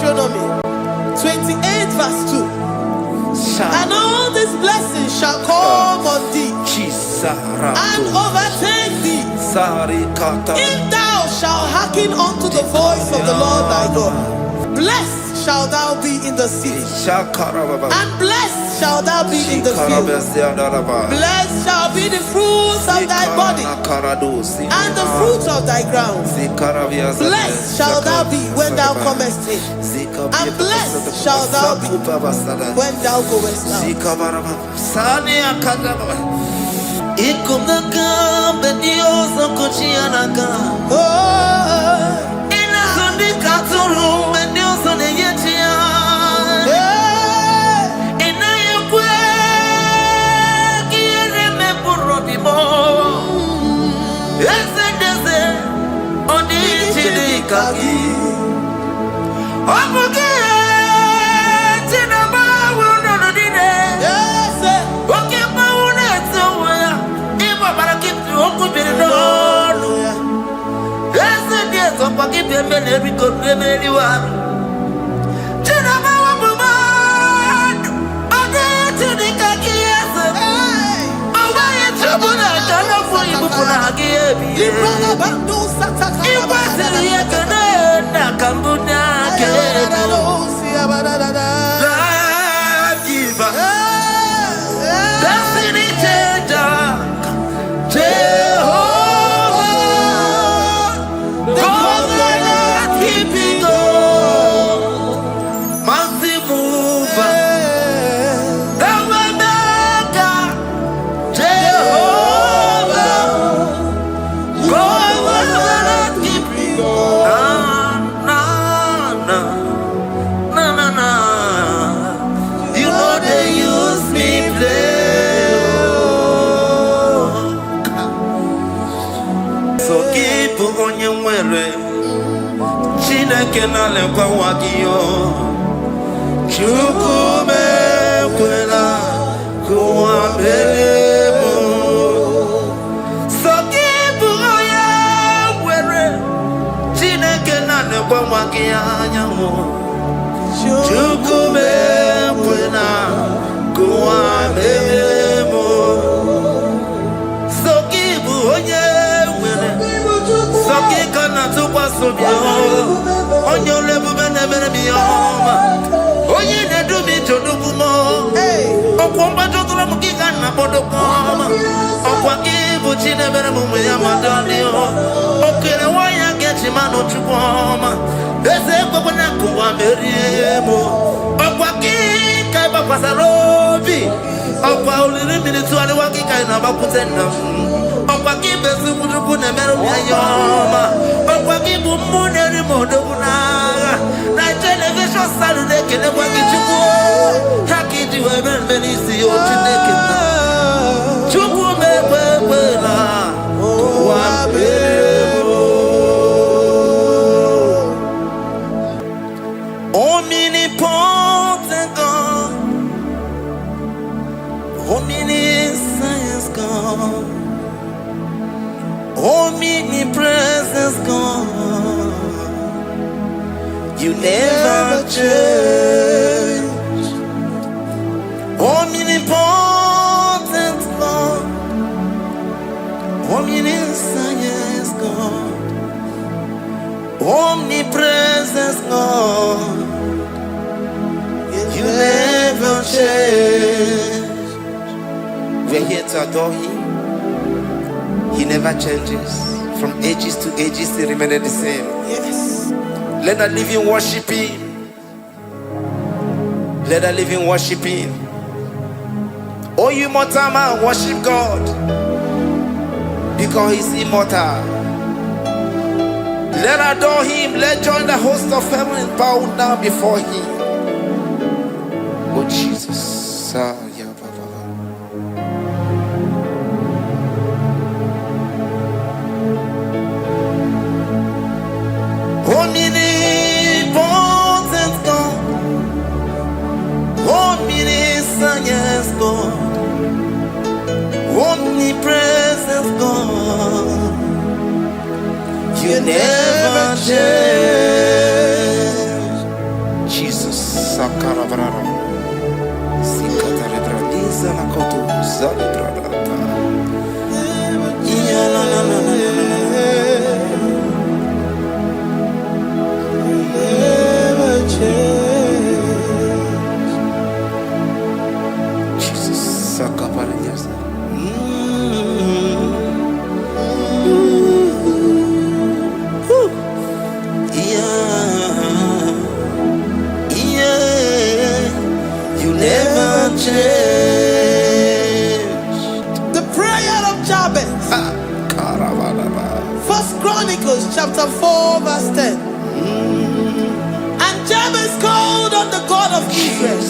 Deuteronomy 28 verse 2. And all these blessings shall come on thee and overtake thee if thou shalt hearken unto the voice of the Lord thy God. Blessed shalt thou be in the city, and blessed shalt thou be in the field. Blessed shall be the fruits of thy body, and the fruit of thy ground. Blessed shalt thou be when thou comest in, and blessed shalt thou be when thou goest out. Omnipotent God, omniscience God, omnipresence God, you never change. Omnipotent God, omniscience God, omnipresence God, you never change. We're here to adore Him. He never changes. From ages to ages, He remained the same. Yes. Let the living worship Him. Let the living worship Him. Oh, you mortal man, worship God, because He's immortal. Let adore Him. Let join the host of heaven and bow down before Him. Oh Jesus. Omnipotent God, omniscience God, omnipresence God, you never change. Sakarabrara. Sikatarebradiza la kotu zalibradata. Yeah, na na na na na na. Never change. Jesus, Sakaparias. You never change. The prayer of Jabez. First Chronicles chapter 4 verse 10. And Jabez called on the God of Israel,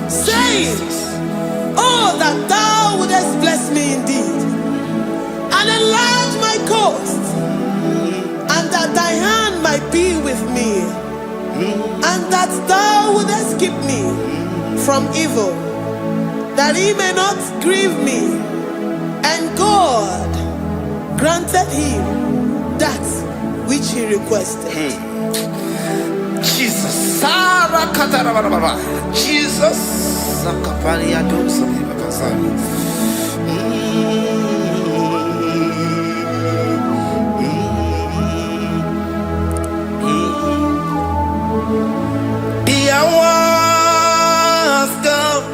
saying, oh, that thou wouldest bless me indeed, and enlarge my coast, and that thy hand might be with me, and that thou wouldest keep me from evil, that he may not grieve me. And God granted him that which he requested. Jesus, Sarah Katarababa, Jesus, Sakaparia Dosa. The hours come,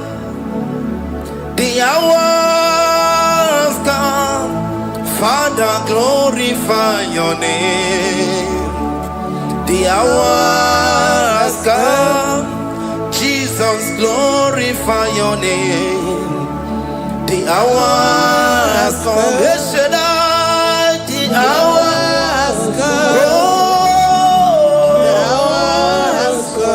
the hours come, Father, glorify your name. The hours come, Jesus, glorify your name. The hours come, the hours come.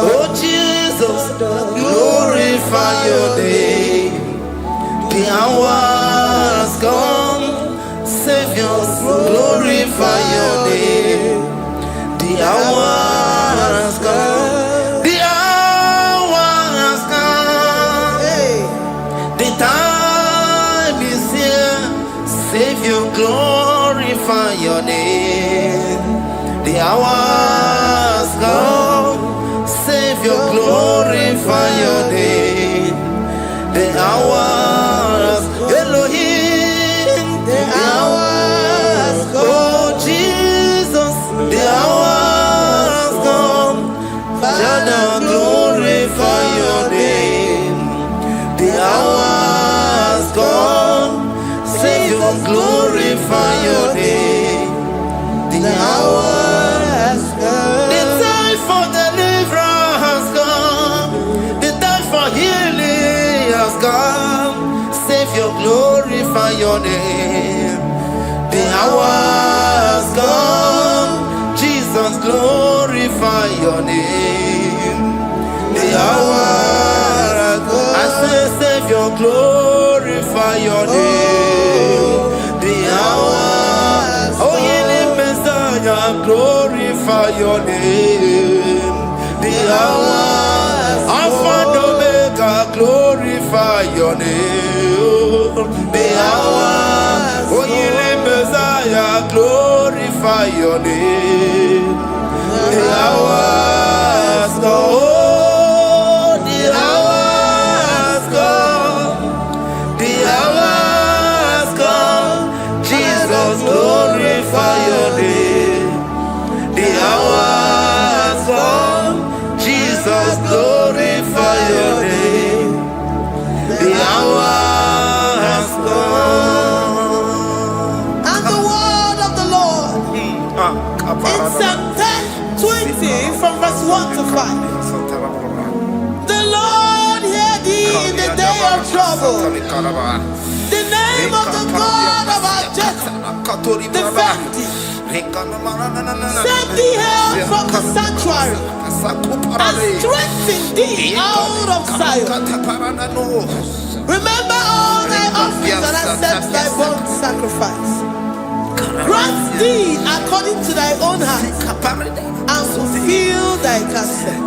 Oh Jesus, glorify your name. The hours come, Savior, glorify your name. The hours come, the hours come. The time is here, Savior, glorify your name. The hours come, Savior, glorify your name. The hours, Elohim, the hours come. Oh Jesus, the hours come. Father, glorify your name. The hours come, Savior, glorify your name. The hours come. The time for deliverance has come. The time for healing has come. Savior, glorify your name. The hours come. Jesus, glorify your name. The hours come. I say, Savior, glorify your name. The hours. Oh, healing Messiah, glorify your name. The hours. Alpha and Omega, glorify your name. The hours. Oh, healing Messiah, glorify your name. The hours go. Oh, the hours come. The hours come. Jesus, glorify your name. The hours come. Jesus, glorify your name. The hours come. And the word of the Lord in Psalm 20 from verse 1 to 5. The Lord hear thee in the day of trouble. The name of the God of our Jacob defend thee. Set thee help from the sanctuary and strengthen thee out of Zion. Remember all thy offerings and accept thy burnt sacrifice. Grant thee according to thy own heart and fulfill thy counsel.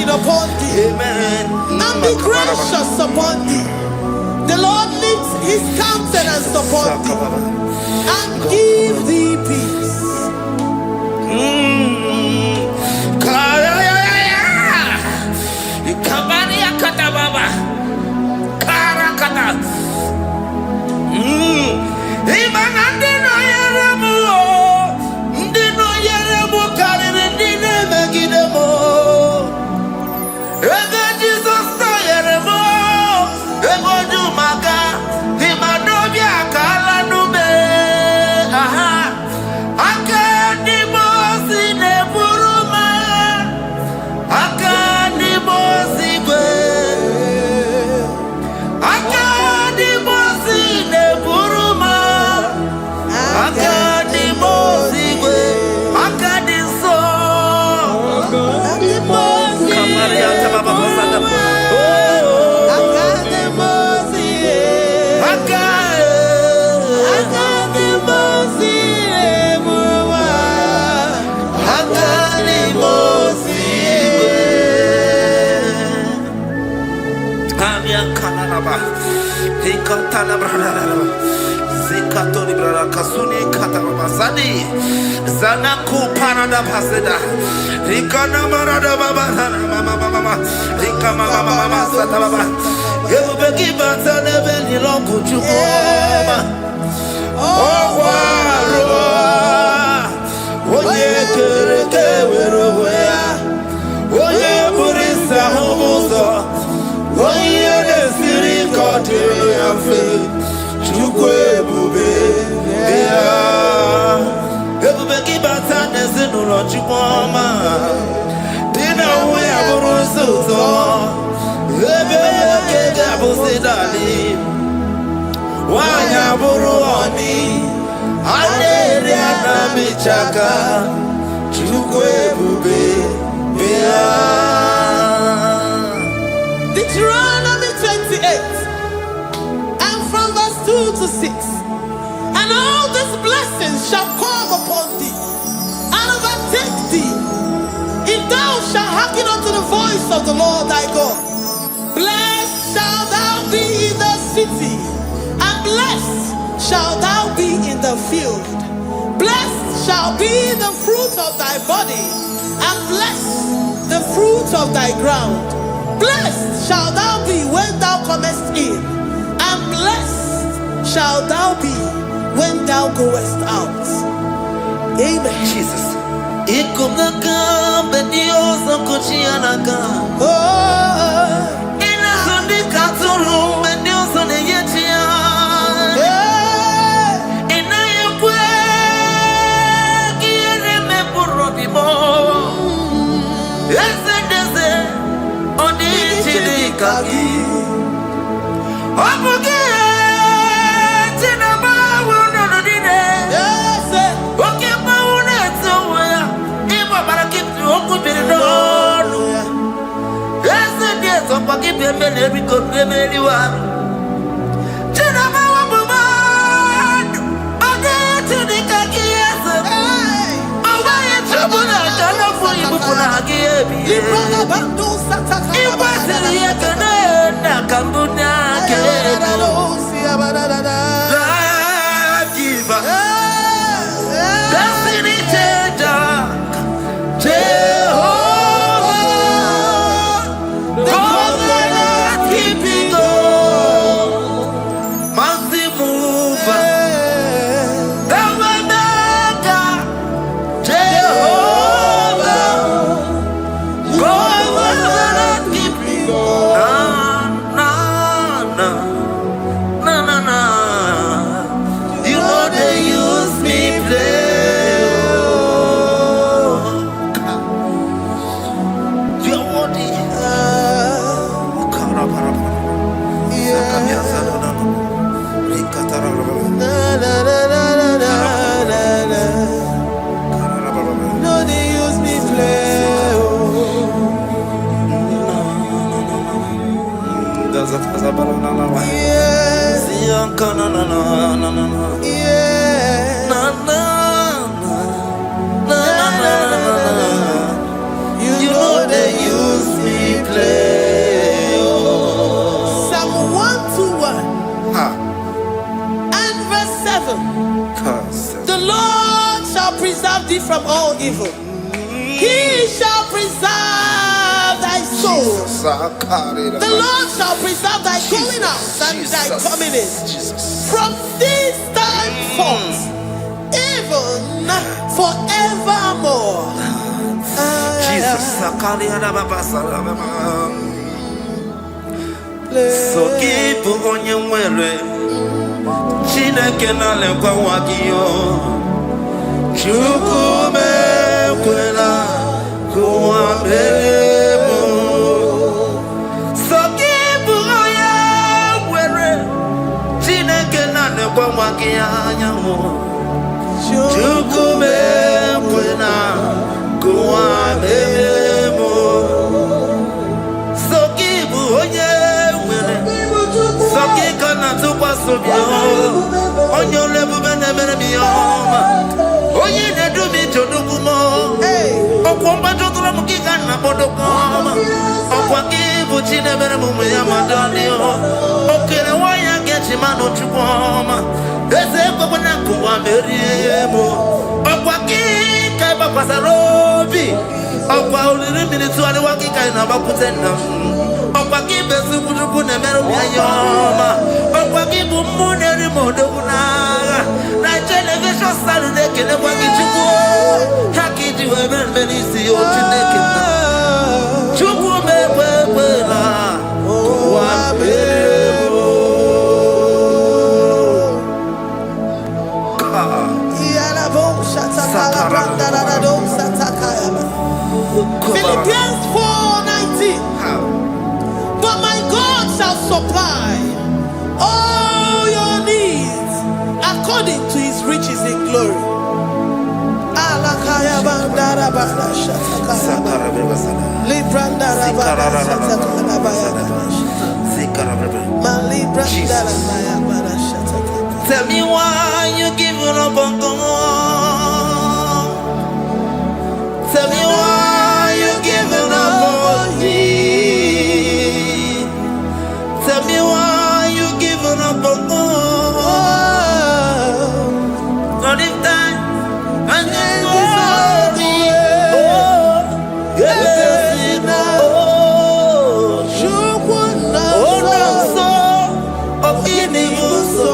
Upon thee, amen, and be gracious upon thee. The Lord lifts his countenance upon thee and give thee peace. Zanaku parada paseda Rikana marada baba mama Rika mama sata baba Yebeki batane beni longu chukoma Owarua Oye kereke weroya Oye burisa humuso Oye nesiri kote yafe Chukwe bube Everybody batane zinulo chukoma Dina uwe aburusuzo Ebeke gabusidali Wanya buruoni Adere anamichaka Chukwe bube Deuteronomy 28 and from verse 2 to 6. And all these blessings shall come upon thee and overtake thee, if thou shalt hearken unto the voice of the Lord thy God. Blessed shalt thou be in the city, and blessed shalt thou be in the field. Blessed shall be the fruit of thy body, and blessed the fruit of thy ground. Blessed shalt thou be when thou comest in, and blessed shalt thou be when thou goest out. Amen. Jesus. evil. The Lord shall preserve thee from all evil. He shall preserve thy soul. The Lord shall preserve thy going out and thy coming in. From this time forth, even forevermore. Jesus. So keep on your way. Chineke na lekwa wagiyo. Chukume kwela kuambemo. So keep on your way. Chineke na lekwa wagiyo. Chukume kwela kuambemo. So keep on your Sakikana to Pasubio, on your level, Oye, they do me to Dukumo, Okwambato Ramukana Bodokoma, Okwakibuchi never Muyamadonio, Okawaya get him out of Chupoma, there's a Babanakuwa Meriemo, Okwaki Kabapasarobi, Okwa minutes to the Waki Kainabakutena. Okwaki besukuruku na meru ya yoma. Okwaki bumune rimodo kunaga. Na television Saturday kene kwaki chuku. Haki jiwe benisi otineke na. Chuku mekwela. Wabebo. Philippians 4:19. But my God shall supply all your needs according to his riches in glory. Tell me why you giving up on God. Tell me why you giving up on me. Tell me why you giving up on God. Not if time and then glory. Oh, so of any so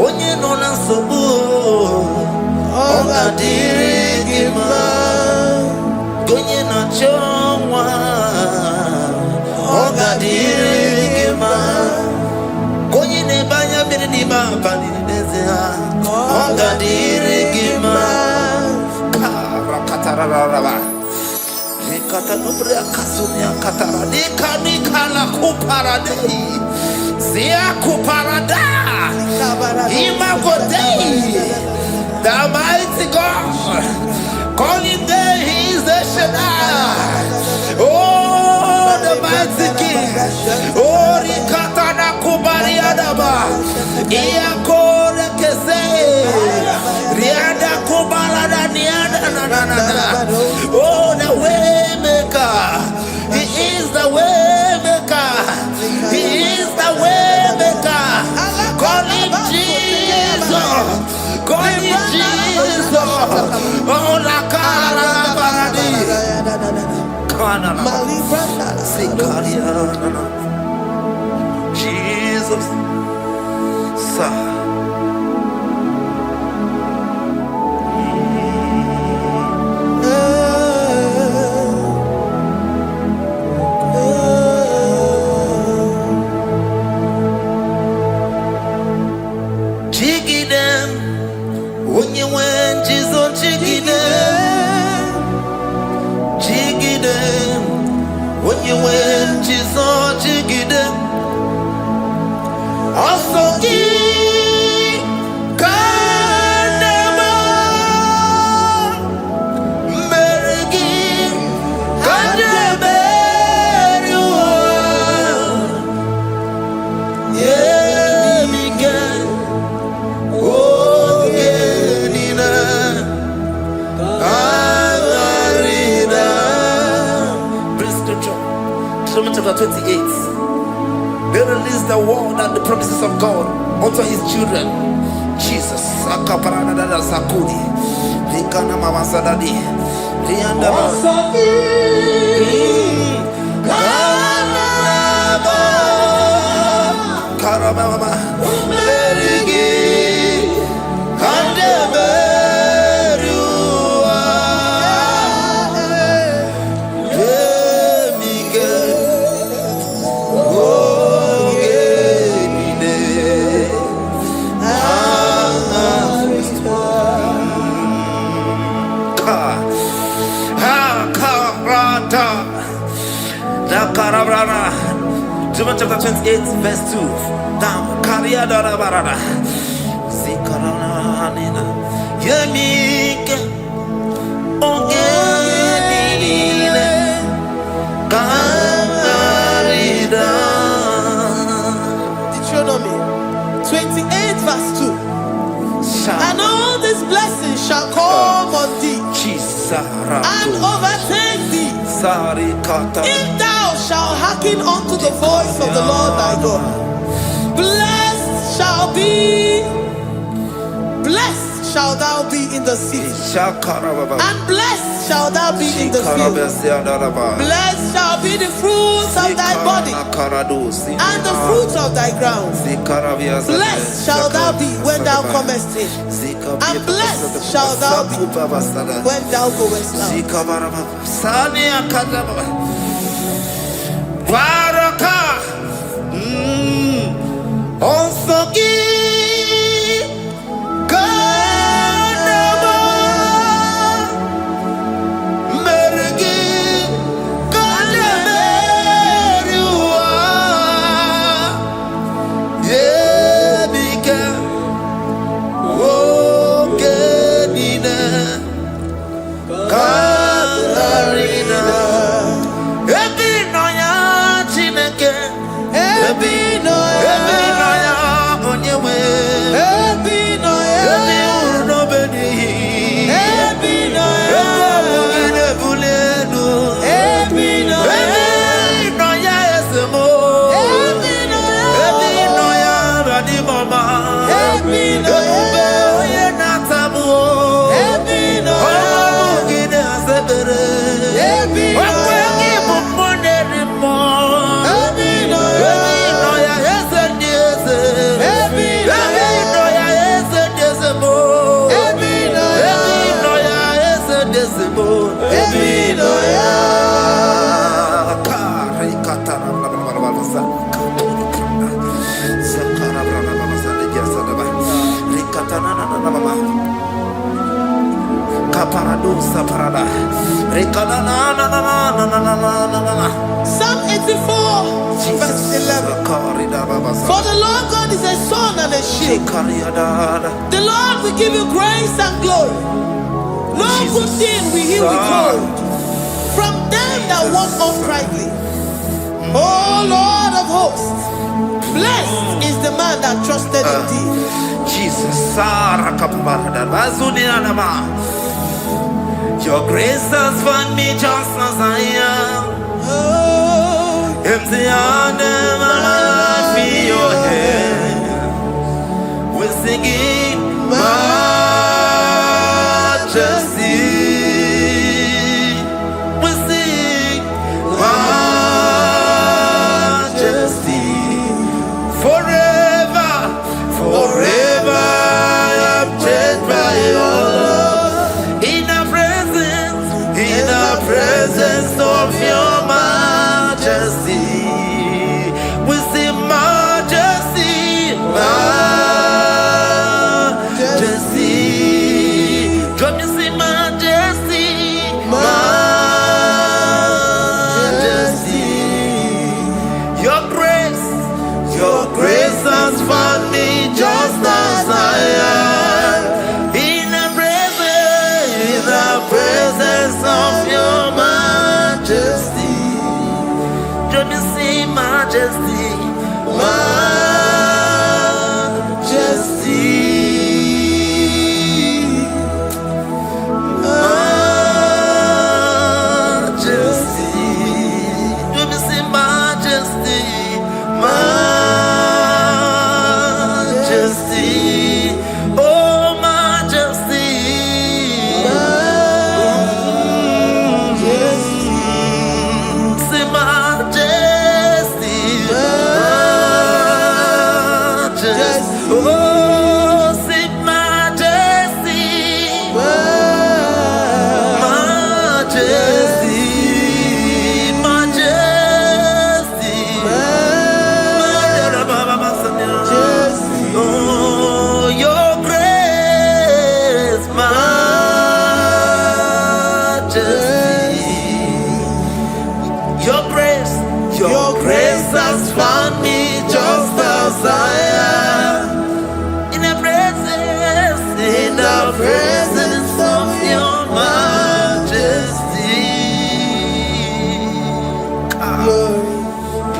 onye nọ na nsogbu ọ ga-adịrị gị mma onye na-achọ nwa ọ ga-adịrị gị mma onye na-ebe anya mmiri n'ime abalị n'ezie ọ ga-adịrị gị mma Katanubria Kasunia Katara Nikala Kuparadei Zia Kuparada Imagodei the mighty God calling there he is the Shaddai. Oh the mighty King. Oh Rikatana Kubariadaba Iakore Kese Riada Kubalada Niada Oh the way He is the way maker. He is the way maker. Call him Jesus. Call him Jesus. Oh la cara baradi. Kana Jesus. Sa. Also give Bring scripture. Deuteronomy chapter 28. They release the word and the promises of God unto his children. Jesus. Akaparadada sakudi. Likana mamasadadi. Liandaba. Karababa. Merigi. Kandeberua. Emige. Ogenine. Karata. Da karabrana. Deuteronomy chapter 28, verse 2. Down. Kariada barada. Zikaranina. Yemike. Ogenine. Karida. Deuteronomy 28 verse 2. And all these blessings shall come on thee and overtake thee if thou shalt hearken unto the voice of the Lord thy God. Blessed shall thou be in the city, and blessed shall thou be in the field. Blessed shall be the fruits of thy body and the fruits of thy ground. Blessed shall thou be when thou comest in, and blessed shall thou be when thou goest out. Psalm 84 verse 11. For the Lord God is a sun and a shield. The Lord will give you grace and glory. No good thing will he withhold from them that walk uprightly. O Lord of hosts, blessed is the man that trusted in thee. Jesus, your grace has found me just as I am. Empty handed, my life in your hand. We're singing majesty. We sing majesty. Forever, forever I'm changed by your love. In the presence of your majesty, we see majesty, majesty. Come you see majesty, majesty. Your grace has found me just as I am. In the presence of your majesty. Let me see majesty. Your grace has found me just as I am. In the presence of your majesty.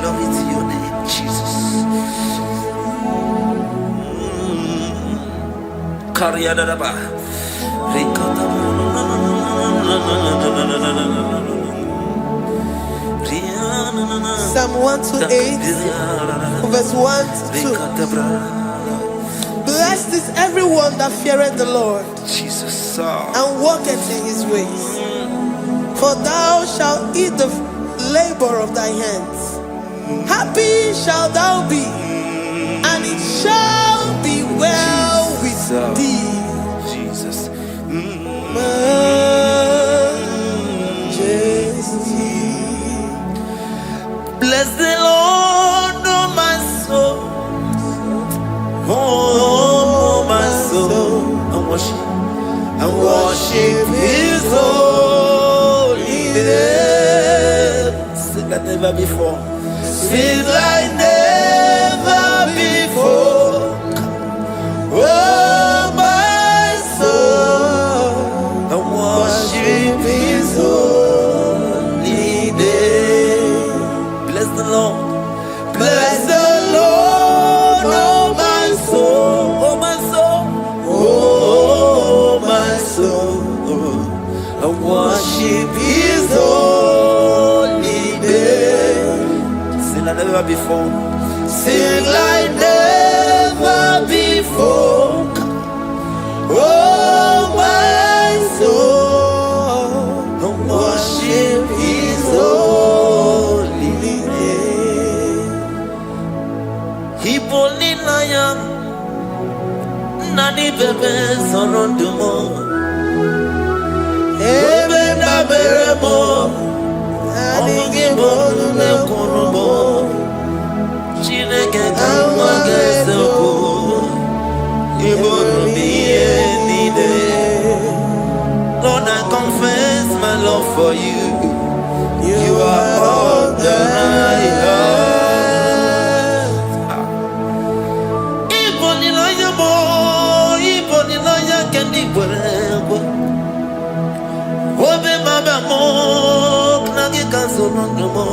Glory to your name, Jesus. Psalm 128, verse 1 to 2. Blessed is everyone that feareth the Lord, Jesus, and walketh in his ways. For thou shalt eat the labor of thy hands. Happy shalt thou be, and it shall be well with thee. Jesus. Majesty. Bless the Lord, oh my soul. Oh, my soul. And worship his holy name. Sing like never before. Sing like never before. Oh, my soul. And worship his holy name. Bless the Lord. Bless the Lord, oh my soul, oh my soul, oh my soul. I worship his holy name. Sing like never before. Sing like never before. Oh my soul, I worship his holy name. Hipoli layam nani bebe sorondumo ebe na beremo IGBO ne konumo chineke kama gesoko ibonu biye nide. Lord, I confess my love for you. You are all that I have. Ibonilaya mo, ibonilaya kendi bwerebo. Obe mama mo, knagi kanzono mo.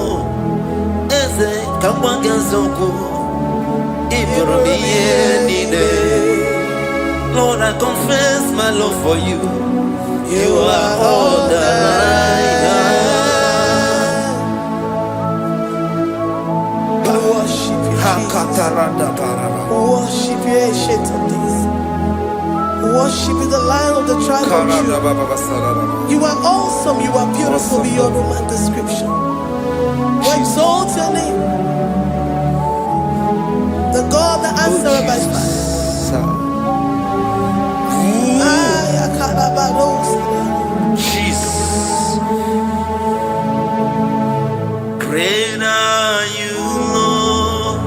Eze kamba genzoko, iboromiye nide. Lord, I confess my love for you. You are all that I have. Worship you, Jesus. Worship you, ancient of days. Worship you, the Lion of the tribe of Judah. You are awesome, you are beautiful beyond human description. We exalt your name, the God that answered by fire. Jesus. Great are you, Lord.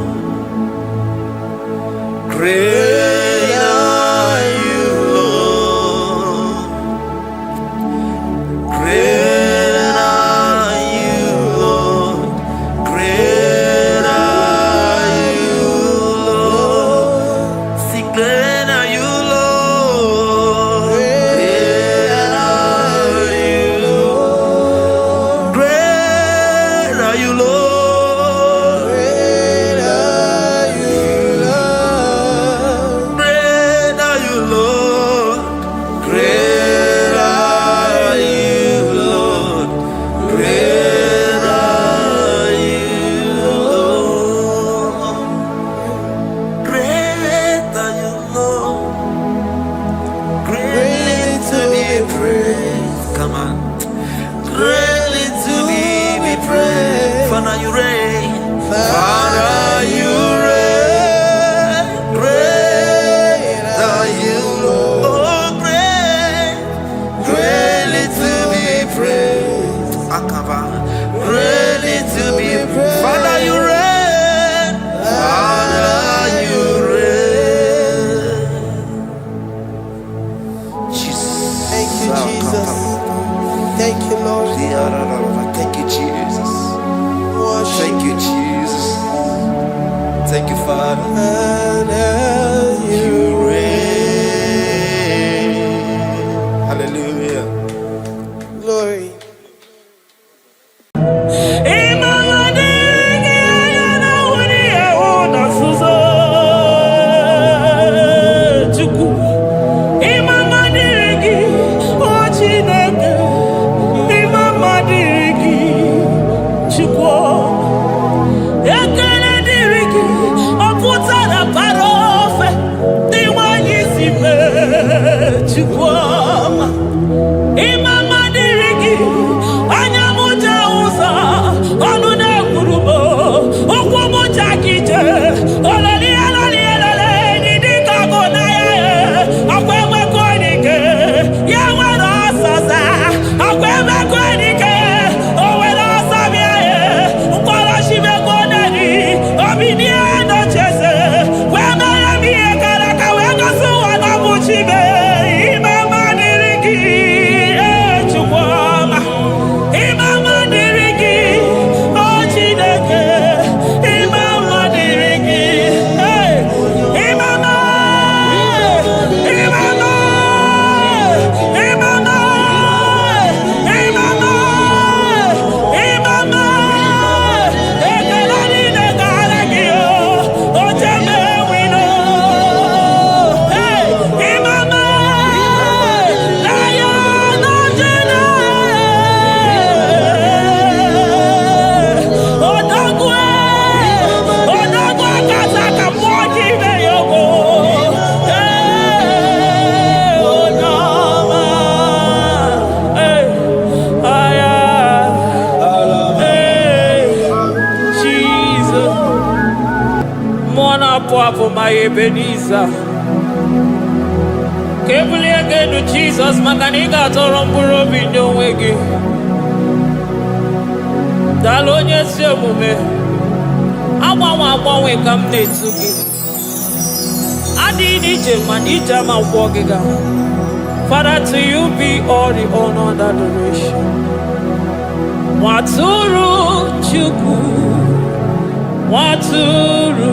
Great are you, Lord. Great are you, Lord. Great are you, Lord. Sing, great are you, Lord. Great are you, Lord. Great are you, Lord. Great are you, Lord. Great are you, Lord. Great are you, Lord. Great are you, Lord. Great are you, Lord. Greatly to be praised. Come on. Greatly to be praised. Father, you reign. Father, you reign. Great are you, Lord. Oh, great. Greatly to be praised. Akava. Greatly to be praised. Father, you reign. Father, you reign. Jesus. Thank you, Jesus. Thank you, Lord. Thank you, Jesus. Worship. Thank you, Jesus. Thank you, Father. And You reign. Hallelujah. glory. My Ebenezer, Kebuli again to Jesus, Makanika Toromburo Bino Wegi. Dalonia Semume, I come to you. I did it, Manija, my walking. Father, to you be all the honor and adoration. Waturu Chuku, Waturu.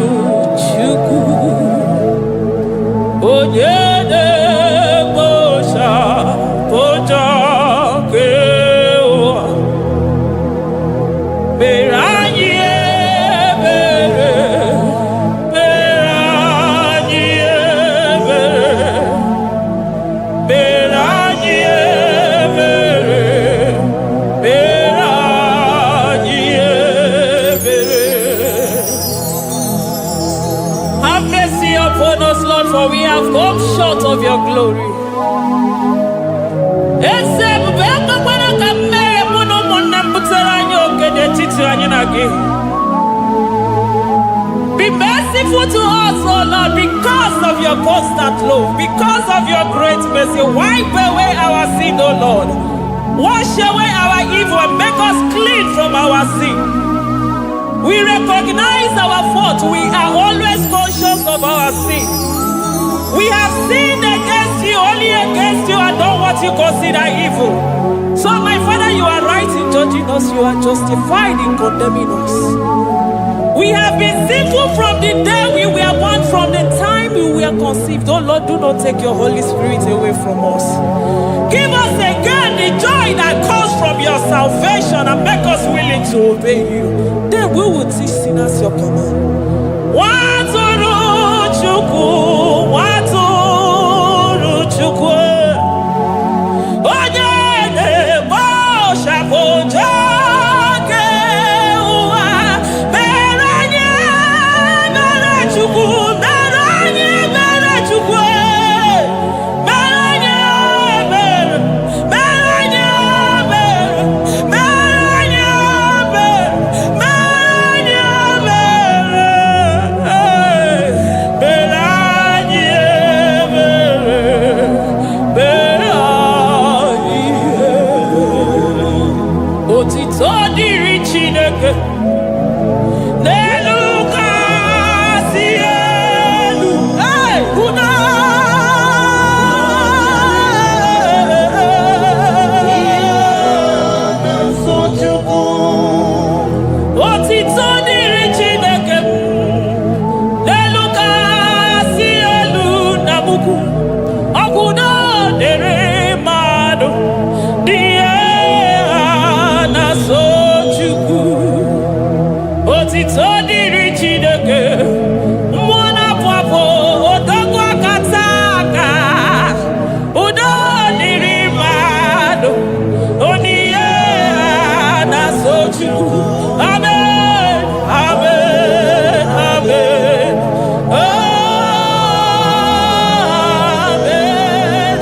Onyede bosha boja kewa Beranye bere Beranye bere Beranye bere Beranye bere. Have mercy upon us, Lord, for we have come short of your glory. Be merciful to us, oh Lord, because of your constant love, because of your great mercy. Wipe away our sin, oh Lord. Wash away our evil and make us clean from our sin. We recognize our fault. We are always conscious of our sin. We have sinned against you, only against you, and done what you consider evil. So, my Father, you are right in judging us. You are justified in condemning us. We have been sinful from the day we were born, from the time we were conceived. Oh Lord, do not take your Holy Spirit away from us. Give us again the joy that comes from your salvation and make us willing to obey you. Then we will teach sinners your command. Waturu Chuku, Waturu Chuku. Onyede bosha boja kewa. Beranye bere Chuku, beranye bere Chuku. Beranye bere, beranye bere, beranye bere, beranye bere, beranye bere, beranye. Otito diri Chineke. Amen. Amen. Amen. Amen.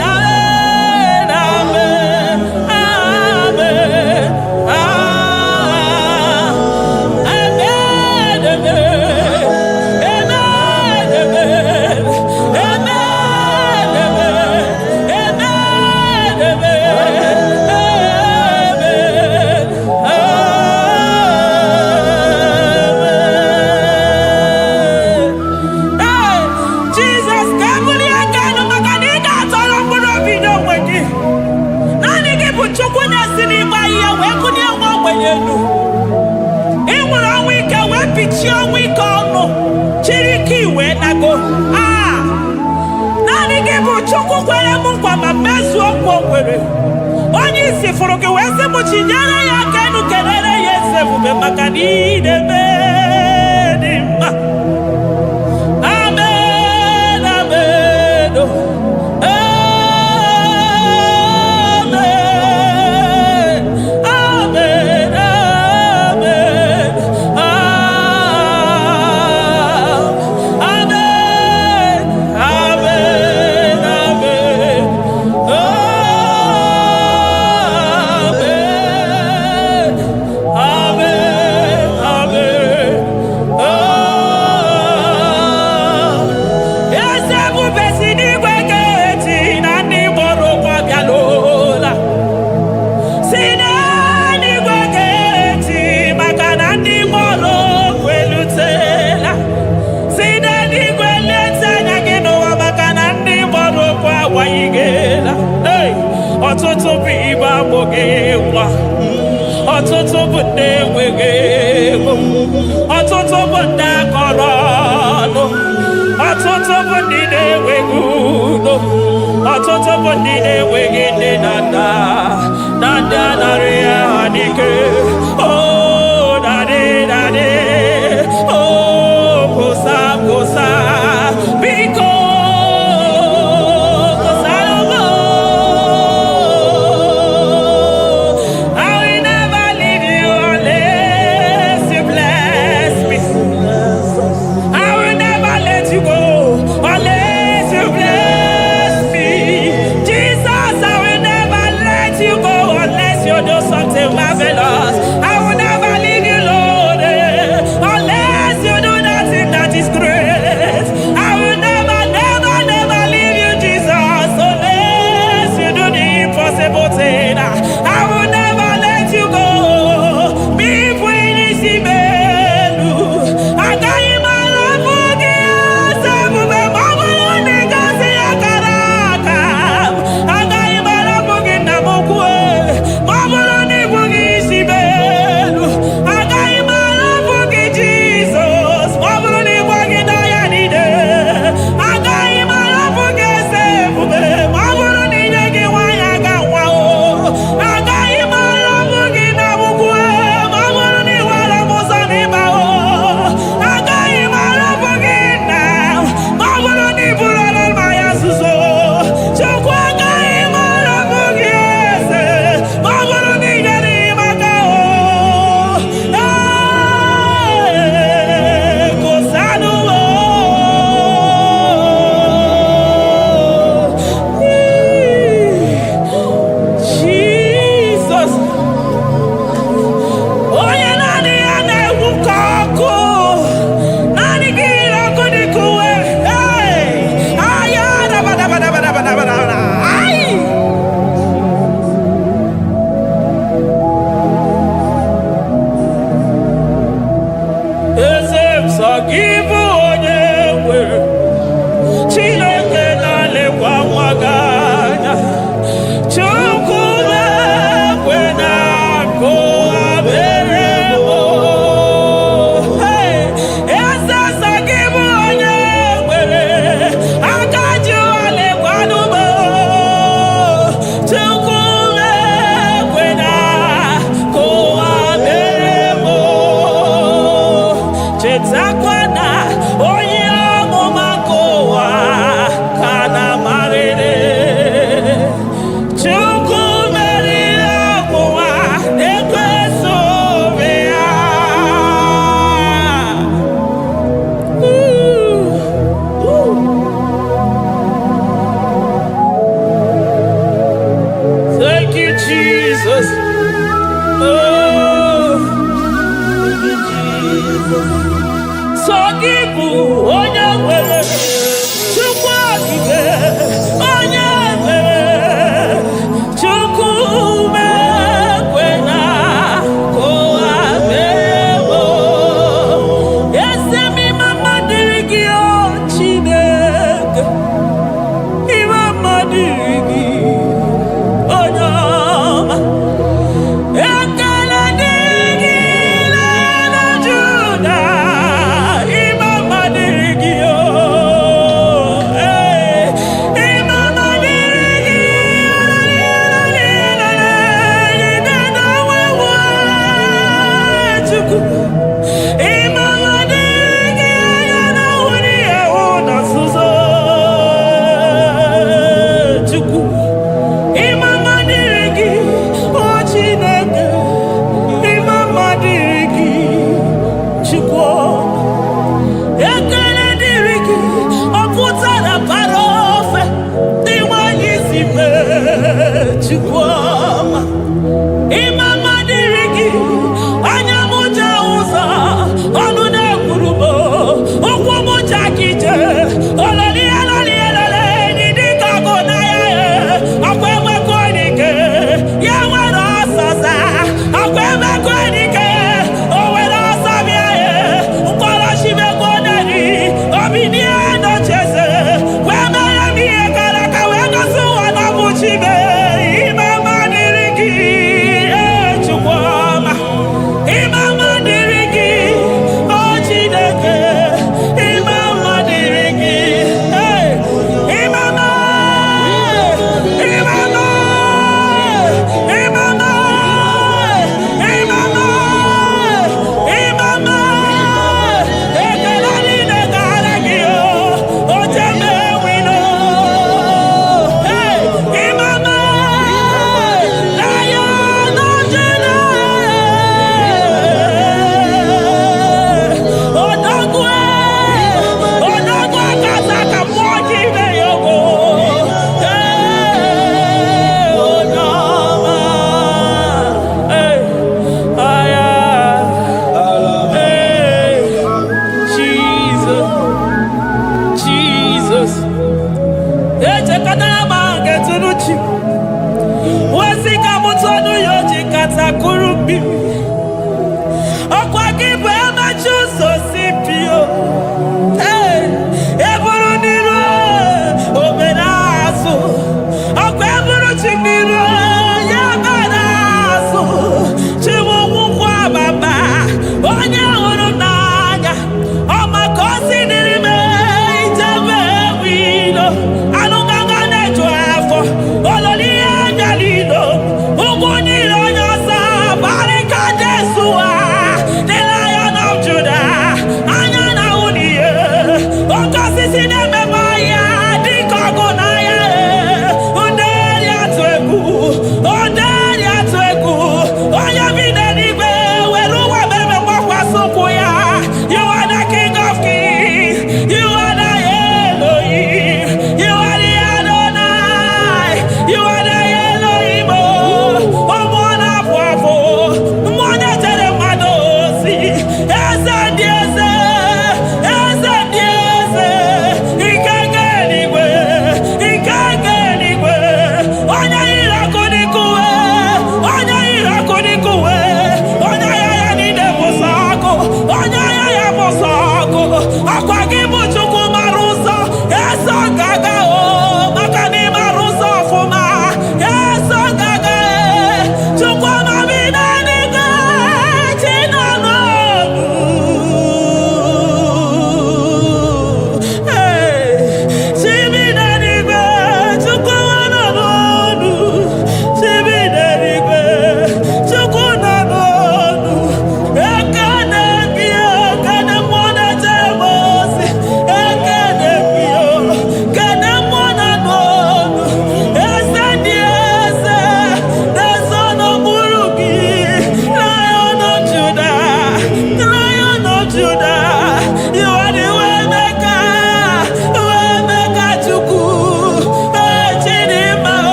Amen. Amen. onye isi fụrụ gị wee sị m chinyere ya aka enu kelere ya eze ebube maka na idebe dị mma. Amen. Amen. Amen. Ọtụtụ bụ ibe agbụghị nwa, ọtụtụ bụ ndị enweghị ego, ọtụtụ bụ ndị akọrọ ọnụ, ọtụtụ bụ ndị na-enweghị udo, ọtụtụ bụ ndị na-enweghị nne na nna, na ndị anarị ya n'ike. Oh, daddy, daddy, oh, kosa, kosa, biko. Zakwana Oh, Jesus. So give onye nwere Chukwu okike onye mere Chukwu mekwena ka ụwa mewo. Eze m mama dịrị gị o Chineke, mama dịrị gị onye ọma. Ekele dịrị gị n'ala Juda, mama dịrị gị o. Mama dịrị gị Chukwu. Mama dịrị gị anya na wuri ewu na nzuzo Chukwu. Mama dịrị gị o Chineke, mama dịrị gị Chukwu. Ekele dịrị gị ọ pụtara bara ofe dị nwanyị si mee Chukwu ọma. Mama dịrị gị anya m ja ụzọ ọnụ na-ekwuru m ụkwụ m ja kije ololi eloli elele dị dịka ọgụ na ya ọkwa emekọ dike ya nwere ọsọsa ọkwa emekọ dike o nwere ọsọ bịa ya mkpọrọchimekọ neri obinie nocheze wee mere m ihe gara aka wee gosi ụwa na bụ chibe. Mama dịrị gị Chukwu ọma. Mama dịrị gị o Chineke, mama dịrị gị mama ekele niile gara gị o jeme wino mama na ya nọjere odogwu akaza ka mmụọ gị ime ya ogo onye ọma. Aya Jesus, Jesus. Echekọtara m nke tụrụ chi wezi ka m tụọnụ ya oji kata kụrụ mmiri. Ọkwa gị bụ emechi ụzọ si pio eburu n'iru obere azụ. Ọkwa eburu chi n'iru ya bara azụ. Chiwụkwụkwọ ababa onye hụrụ n'anya ọ maka o si dịrị m ijebe wilo anụgaga na-eju afọ ololi ihe bịalido ụgwụ niile onye ọsọ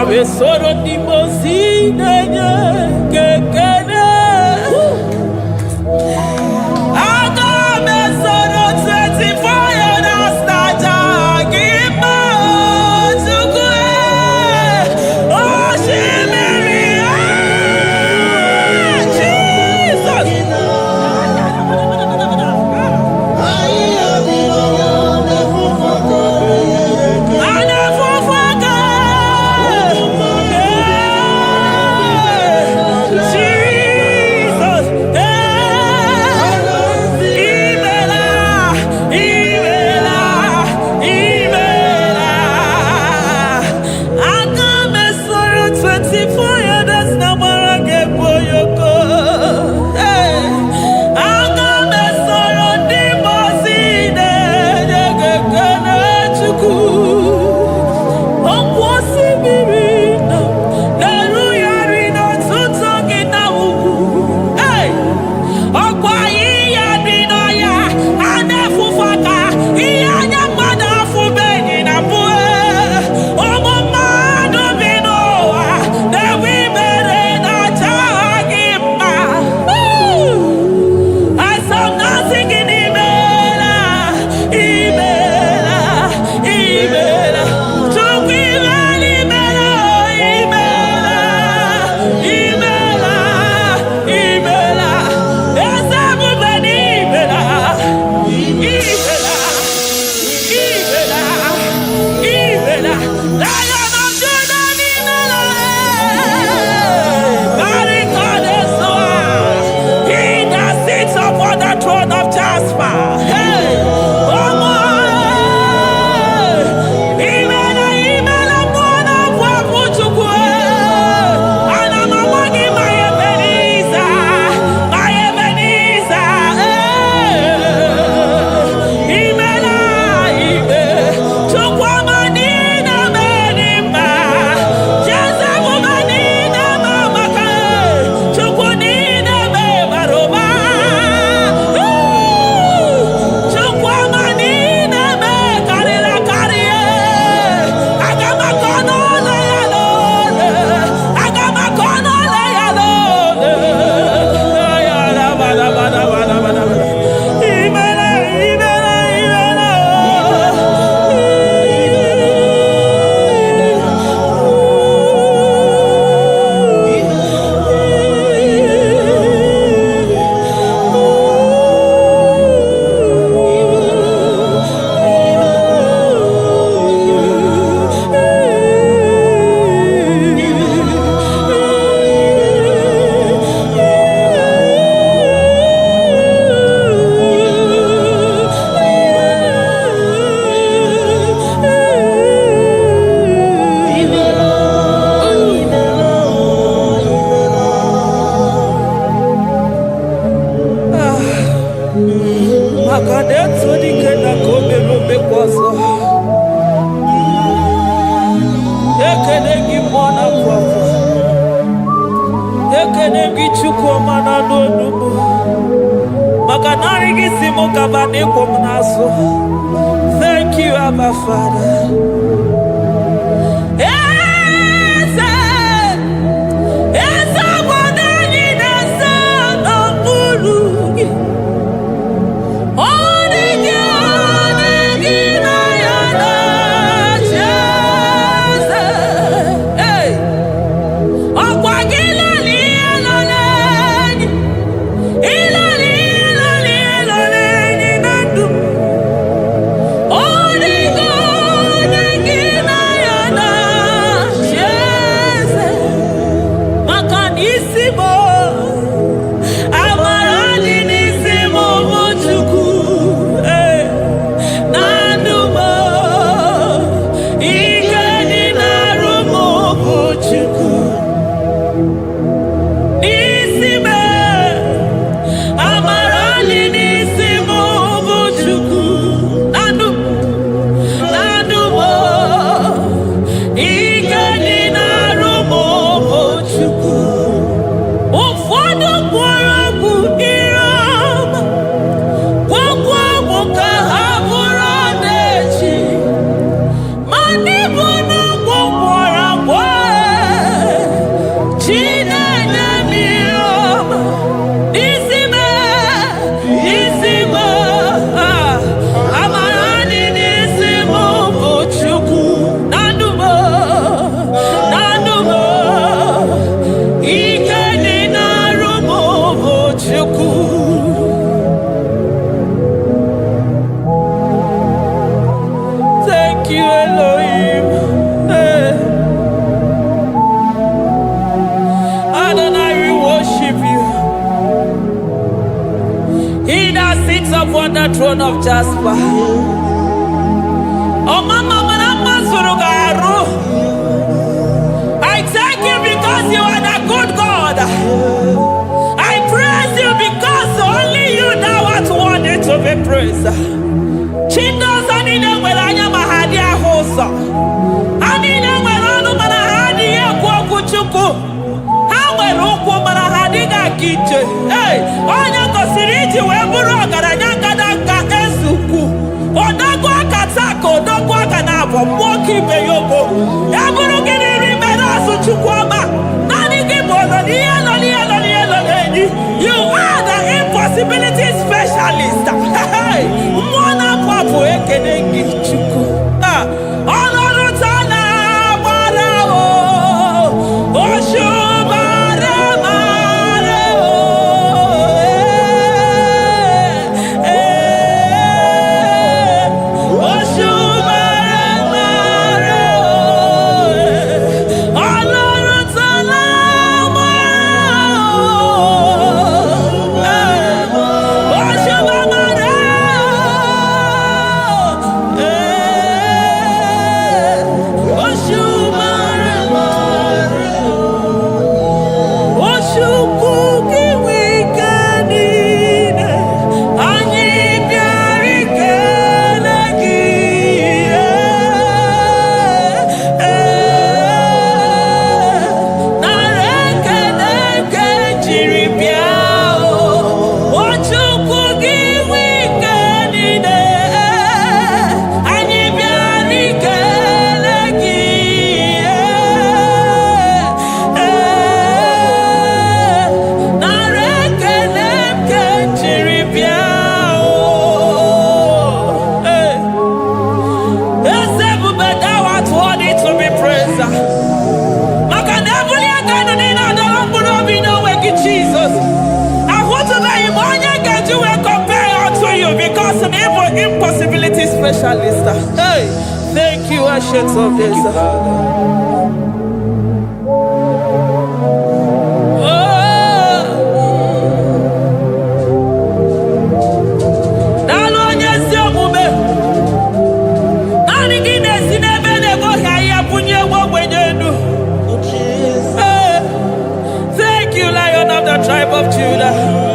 Besoro di mozine kekene. Aga besoro 24 years naja gima tukue. Oh shimiri Jesus. Thank you, Abba Father. Elohim. Hey. Adonai, we worship you. He that sits upon the throne of Jasper. Oh, Mama, I thank you because you are the good God. I praise you because only you now are worthy to be praised. Chindos anine welanya mahadi ahosa. Anine welanu manahadi ya kwa kuchuku. Hawe ruku manahadi ga kiche. Hey, onya kosiriji weburu agaranya kadaka esuku. Odagwa katako, odagwa kanabo, mwoki beyogo. Yaburu gini rimena suchukwama. Nani gibono, nielo. You are the impossibility specialist. Mwana papu ekenengi chuku. Olorutana marao. Oshubare marao. Oshubare marao. Olorutana impossibility specialist. Hey, thank you, Ancient of Days. Thank you, Lion of the tribe of Judah.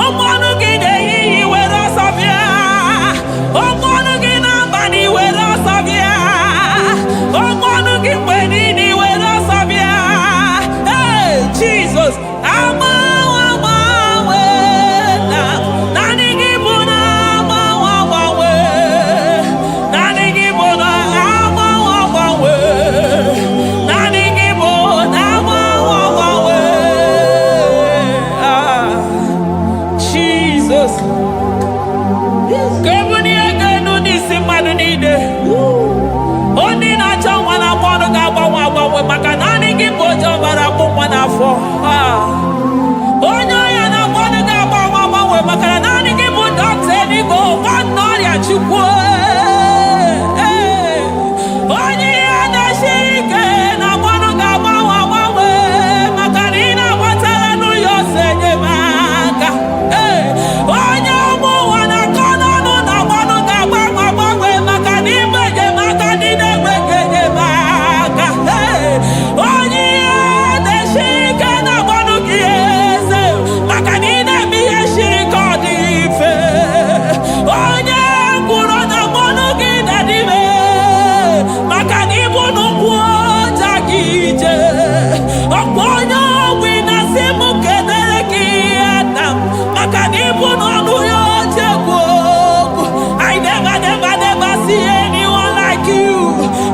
Ọmọnụ gị na-ehihie were ọsọ bịa. Ọmọnụ gị n'abalị were ọsọ bịa. Ọmọnụ gị mgbe niile were ọsọ bịa. Hey, Jesus, agbanwe na naanị gị bụ na agbanwe. Naanị gị bụ na agbanwe. Naanị gị bụ na agbanwe. Jesus. Kebuni egenu n'isi mmadụ niile. Onye na-achọ nwa n'afọ ọnụ ga-agbanwe maka naanị gị bụ oje ọbara akpụ nwa n'afọ. Onye ọya na-afọ ọnụ ga-agbanwe maka na naanị gị bụ dọkịta eluigwe nwanne ọrịa Chukwu. Onye ihe na-esiri ike na-afọ ọnụ ga-agbanwe maka na ị na-agbatara n'ụyọ ose enyemaka. Onye ụmụ ụwa na-akọ n'ọnụ na-afọ ọnụ ga-agbanwe maka na ime enyemaka ndị na-enweghị enyemaka. Onye ihe na-esiri ike na-afọ ọnụ gị eze maka na ị na-eme ihe siri ike ọ dị mfe. Onye kwuru na-afọ ọnụ gị na-adịbe maka na ịbụ n'ụkwụ ọja gị ije. Ọkwa onye ogbi na-asị m kedere gị ada maka na ịbụ n'ọnụ ya oche egwu okwu. I never see anyone like you.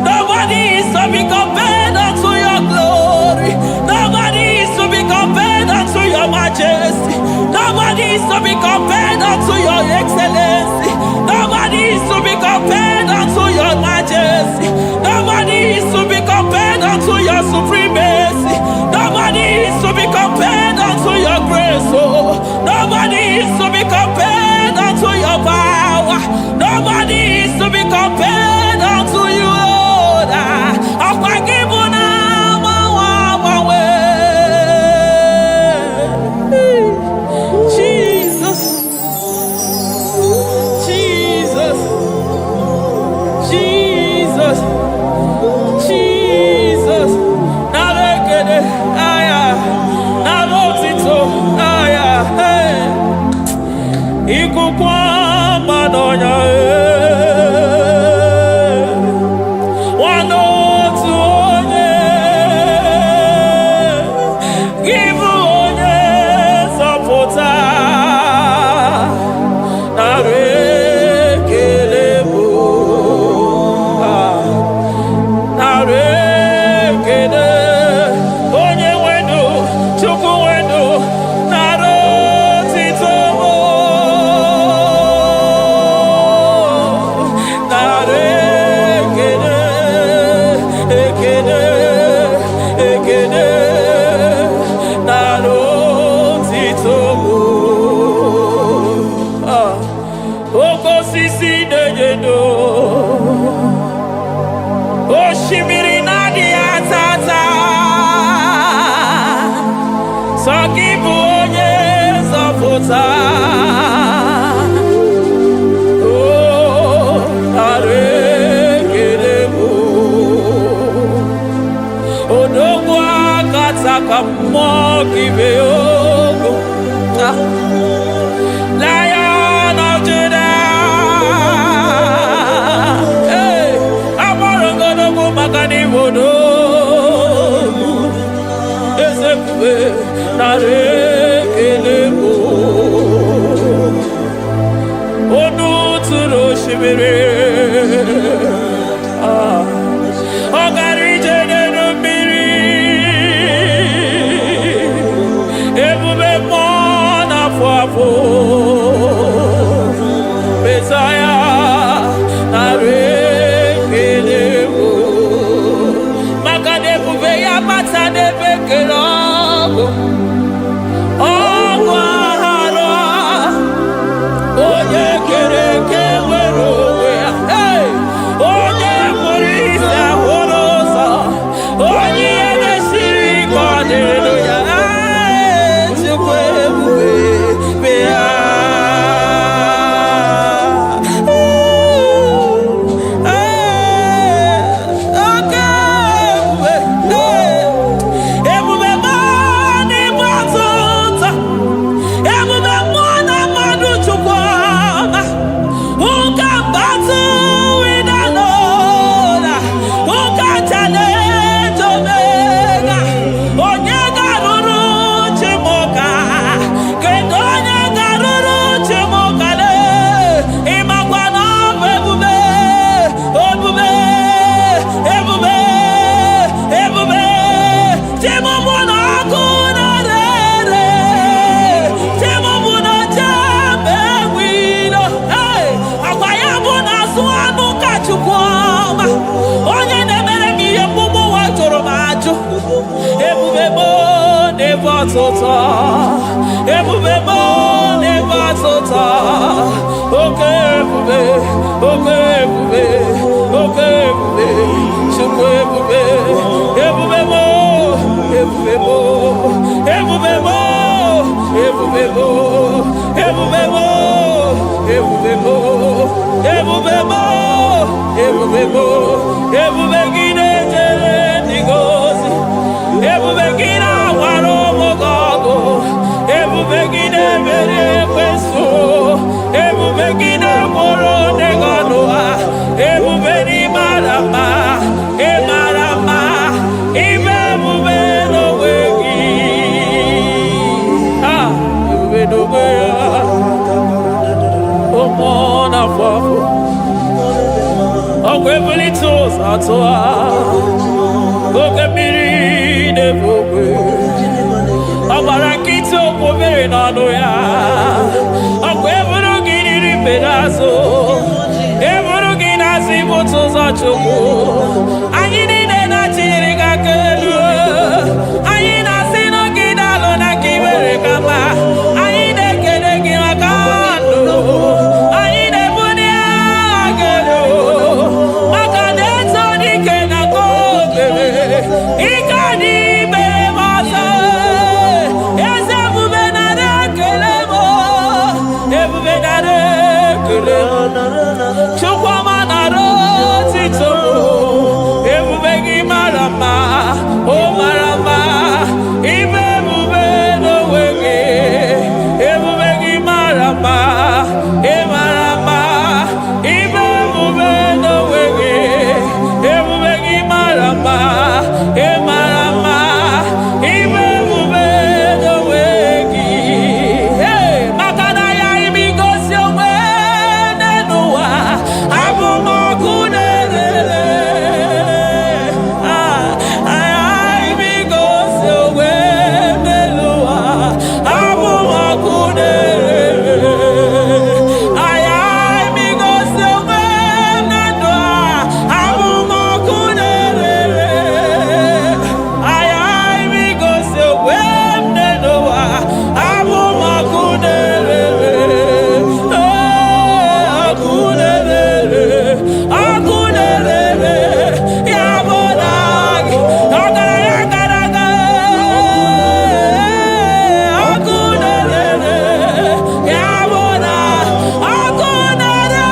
Nobody is to be compared unto your glory. Nobody is to be compared unto your majesty. Nobody is to be compared unto your excellency. Nobody is to be compared unto your majesty. Nobody is to be compared unto your supremacy. Nobody is to be compared unto your grace. Oh, nobody is to be compared unto your power. Nobody is to be compared unto you, Lord. Jesus, Jesus, Jesus, Jesus. Narekede, aya, narotito, aya, hey. Ikukwa madonya, wanotu onye, givu onye zọpụta. Narekele bụ, narekele onye nwenu, Chukwu nwenu, narotito bụ. Narekele, ekele, ekele, narotito bụ. Oke osisi na-enyedo, osimiri na-adịghị atata. Sọ gị bụ onye nzọpụta. Oh, narekele bụ. Odogwu akata ka mmụọ gị bee ogo. Lion of Judah. Hey, agbara ogologo maka na ibodo. Ezekwe narekele bụ. Onu tụrụ osimiri. Ọ gara ije n'elu mmiri. Ebube mmụọ na-afụ afụ. Mesaya narekele bụ. Maka na ebube ya bata n'ebe kere ọgụ. Ọgụ aghara onye kere eke nwere onwe ya. Hey! Onye kpụrụ isi ahụrụ ụzọ. Onye ihe na-esiri ike ọ dịrị ya. Chukwu ebube be ya. batota. Ebube mo ne batota. Okay, ebube. Okay, ebube. Okay, ebube. Chukwu ebube. Ebube mo. Ebube mo. Ebube mo. Ebube mo. Ebube mo. Ebube mo. Ebube mo. Ebube mo. Ebube gide jere digozi. Ebube gide waro mogogo. Ebube gide mere kweso. Ebube gide moro neganoa. Ebube ni marama. E marama. Ibe ebube no wegi. Ah, ebube no wegi. Omona fafo. Okwebuli toza toa. Okebiri de bogwe. Abarakito kobere nano ya. Okwebulu giri pedazo. Ebulu ginazi botoza choko. Anyini de na chiriga kelu. Anyina sino gidalo na kibere kama. Anyine kede gimakando. Anyine bunia gelo. Makadeto di kena kobebe. Ikadi bebe masa. Eze bubenare kelemo. Ebubenare kelemo. Chukwa manaro tito. Ebubegi marama. Oh marama. Ibe bube no wege. Ebubegi marama. E marama. Ibe bube no wege. Ebubegi marama. E marama. Ibe bube no wege. Hey, makana ya imigosi owe nenua. Abu makunere. Ay imigosi owe nenua. Abu makunere. Ay imigosi owe nenua. Abu makunere. Ay imigosi owe nenua. Abu makunere. Akunere. Akunere. Yabonagi. Agaraga. Akunere. Yabona. Akunere.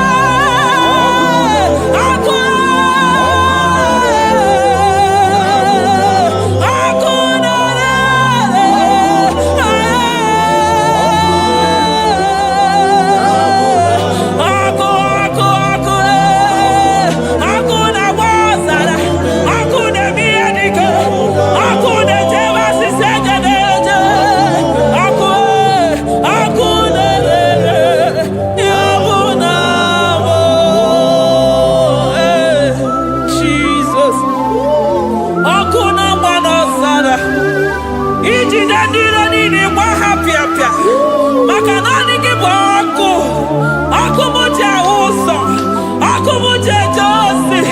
Jesus. Akuna manosara. Iji dadiro nini kwa hapia pia. Makanani kiboko. Akumuche uso. Akumuche josi.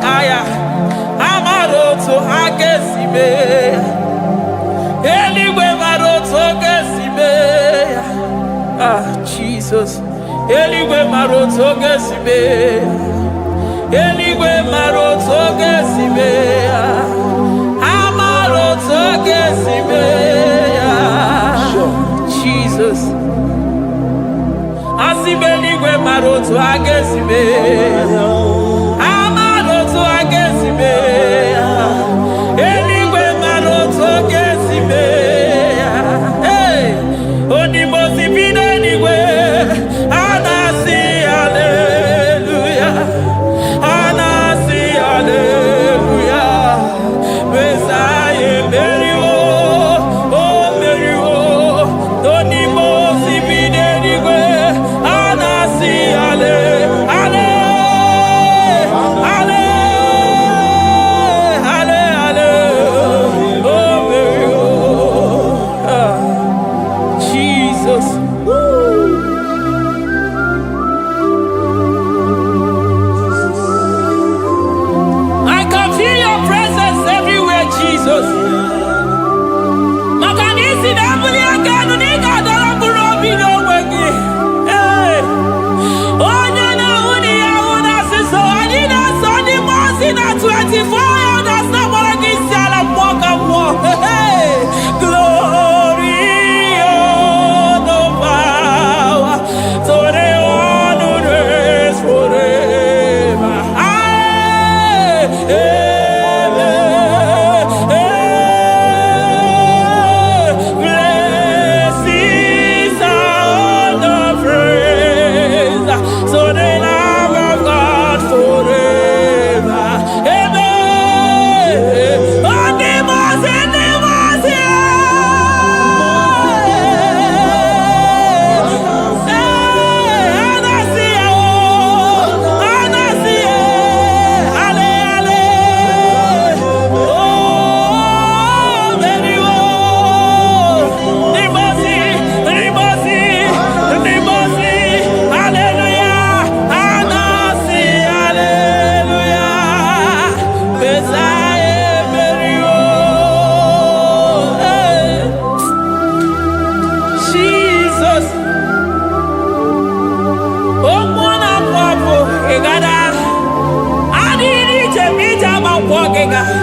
Aya, amaroto agesibe, eligwe maroto agesibe. Jesus. Eligwe maroto gesibe. Eligwe maroto gesibe. Amaroto gesibe. Jesus. Asibeligwe maroto agesibe. Amaroto agesibe. Eligwe maroto gesibe. Hey, onimosi bide eligwe. Anasi hallelujah. Anasi hallelujah. Messiah Mary oh Mary oh. Onimosi bide eligwe. Anasi hallelujah.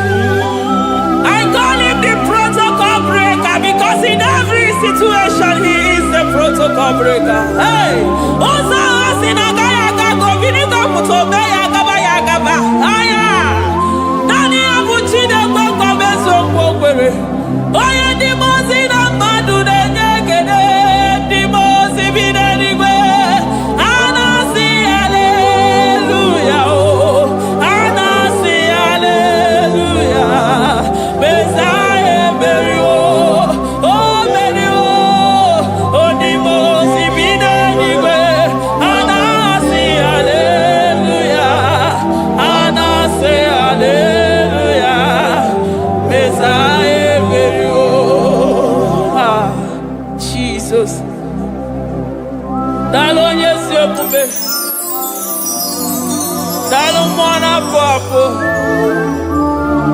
I call him the protocol breaker because in every situation he is the protocol breaker. Hey, Osa Asinagaya Gago Vinita Mutobe Yagaba Yagaba. Aya Nani Abuchina Boko Beso Pokere. Oya Dimozina Madu de Negede Dimozi Binanigwe. Anasi hallelujah. Anasi hallelujah. Messiah Mary oh Mary oh Dimozi Binanigwe. Anasi hallelujah. Anasi hallelujah. Messiah Mary Jesus. Dalo nyesi omume. Dalo mwana papo.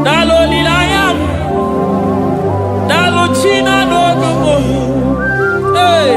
Dalo lilayam. Dalo china nogumo. Hey.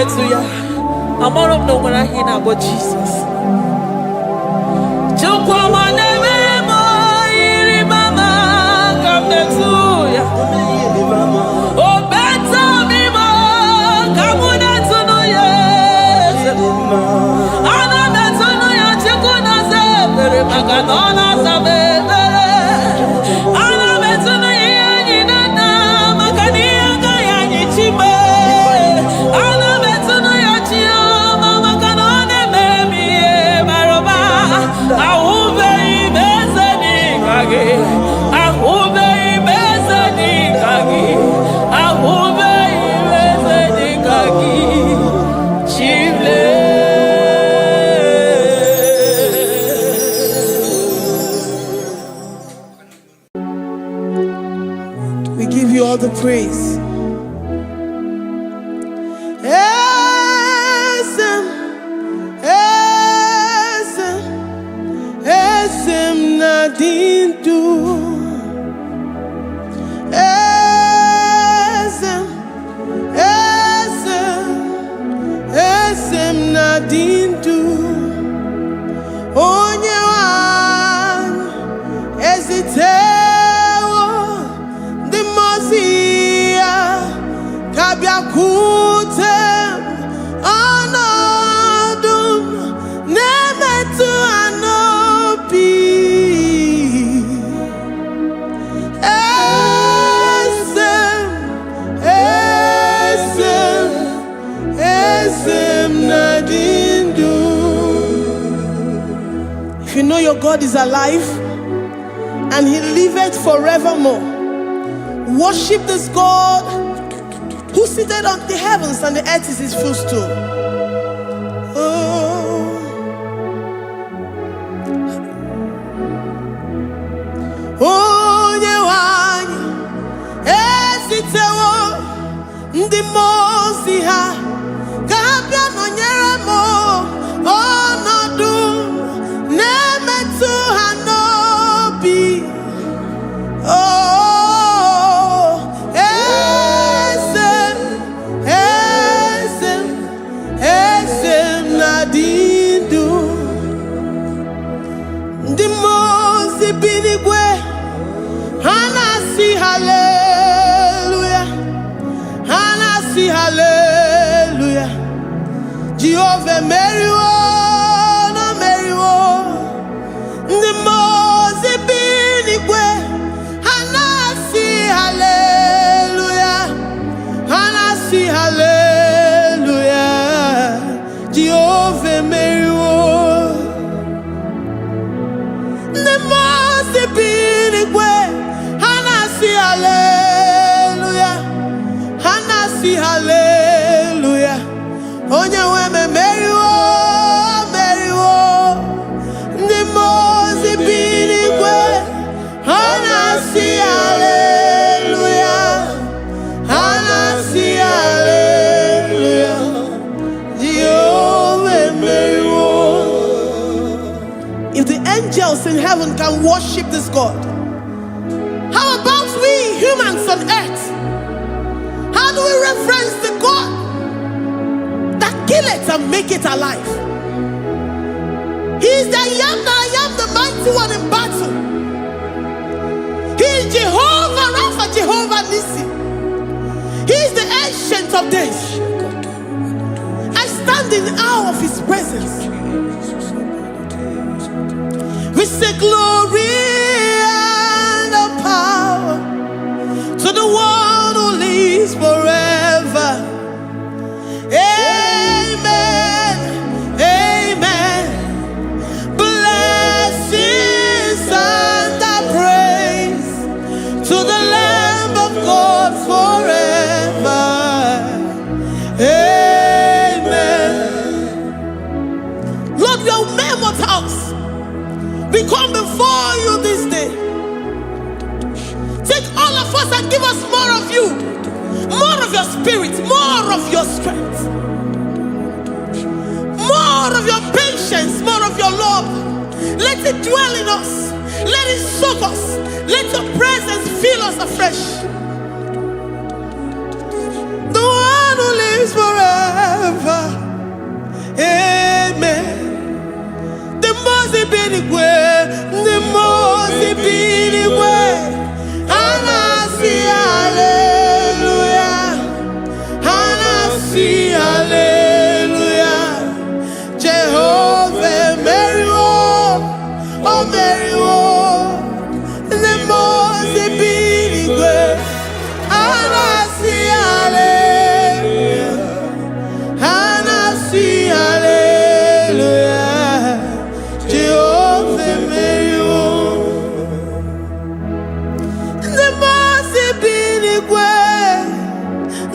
Metuya. I'm all of no one I hear about Jesus. We give you all the praise. Esem nadindu. Esem nadindu. Onye wan ezitewo the mozia kabia kutem anadum nemetu anopi esem nadindu. If you know your God is alive and he liveth forevermore, worship this God who seated on the heavens and the earth is his footstool. Onye wanyi esitewo ndị mozi ha kabia nonyere mo ọnọdụ nemetu ha n'obi. Esem nadindu. Ndị mozi binigwe hanasi hallelujah, hanasi hallelujah. Jehovah meriwo no meriwo. Ndị mozi binigwe hanasi hallelujah, hanasi hallelujah. Jehovah meriwo. The most binigwe hanasi hallelujah, hanasi hallelujah. Onye weme meriwo, meriwo. The most binigwe hanasi hallelujah, hanasi hallelujah. Jehovah meriwo. If the angels in heaven can worship this God, how about we humans on earth? How do we reverence the God that killeth and make it alive? He is the I am, the mighty one in battle. He is Jehovah Rapha, Jehovah Nissi. He is the ancient of days. I stand in awe of his presence. We say glory and the power to the one who lives forever. Amen, amen. Blessings and the praise to the Lamb of God forever. Amen. Lord, your mammoth house, we come before you this day. Take all of us and give us more of you, more of your spirit, more of your strength, more of your patience, more of your love. Let it dwell in us. Let it soak us. Let your presence fill us afresh. The one who lives forever.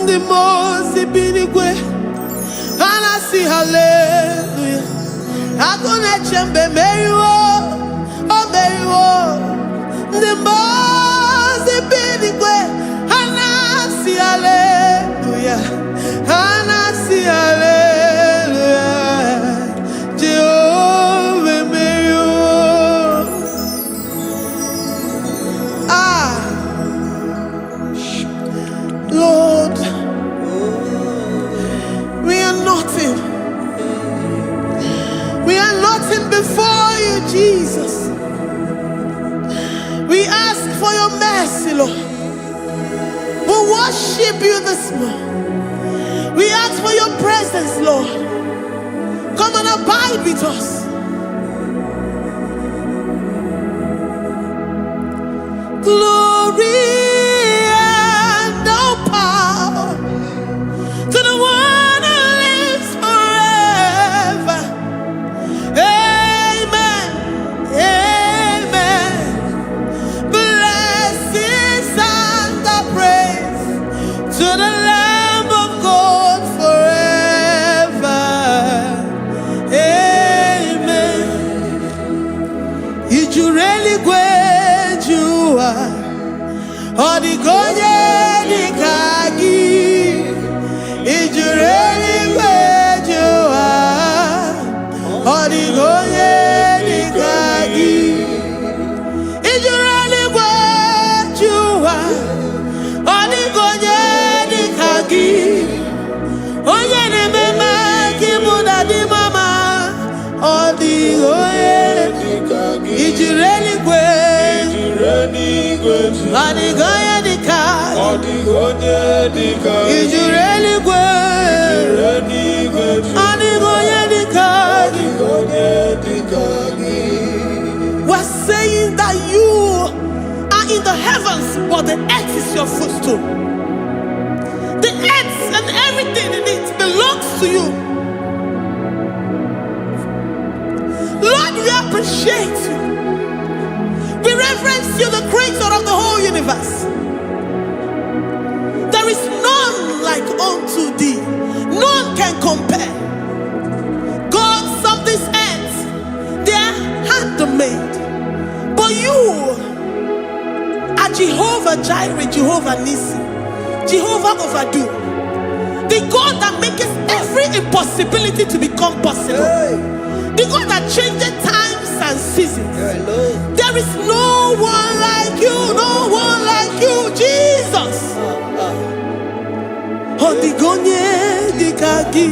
the most binigwe. And I see hallelujah. I gonna chamber Mary oh Mary the most binigwe. And I see hallelujah. And I see hallelujah. Jehovah Mary Lord, we are nothing. We are nothing before you, Jesus. We ask for your mercy, Lord. We worship you this morning. We ask for your presence, Lord. Come and abide with us. Glory. Odigonye dikagi, ijureli kwejuwa. Odigonye dikagi, ijureli kwejuwa. Odigonye dikagi, onye nemema kimuda di mama. Odigonye dikagi, ijureli kwejuwa. Odigonye dikagi, odigonye dikagi, ijureli kwejuwa. Odigonye dikagi, odigonye dikagi. We're saying that you are in the heavens, but the earth is your footstool. The earth and everything in it belongs to you. Lord, we appreciate you. We reverence you, the creator of the whole universe. There is none like unto thee. None can compare. Gods of this earth, they are handmade. But you are Jehovah Jireh, Jehovah Nissi, Jehovah Overdo. The God that makes every impossibility to become possible. The God that changes times and seasons. There is no one like you, no one like you, Jesus. Odigonye dikagi,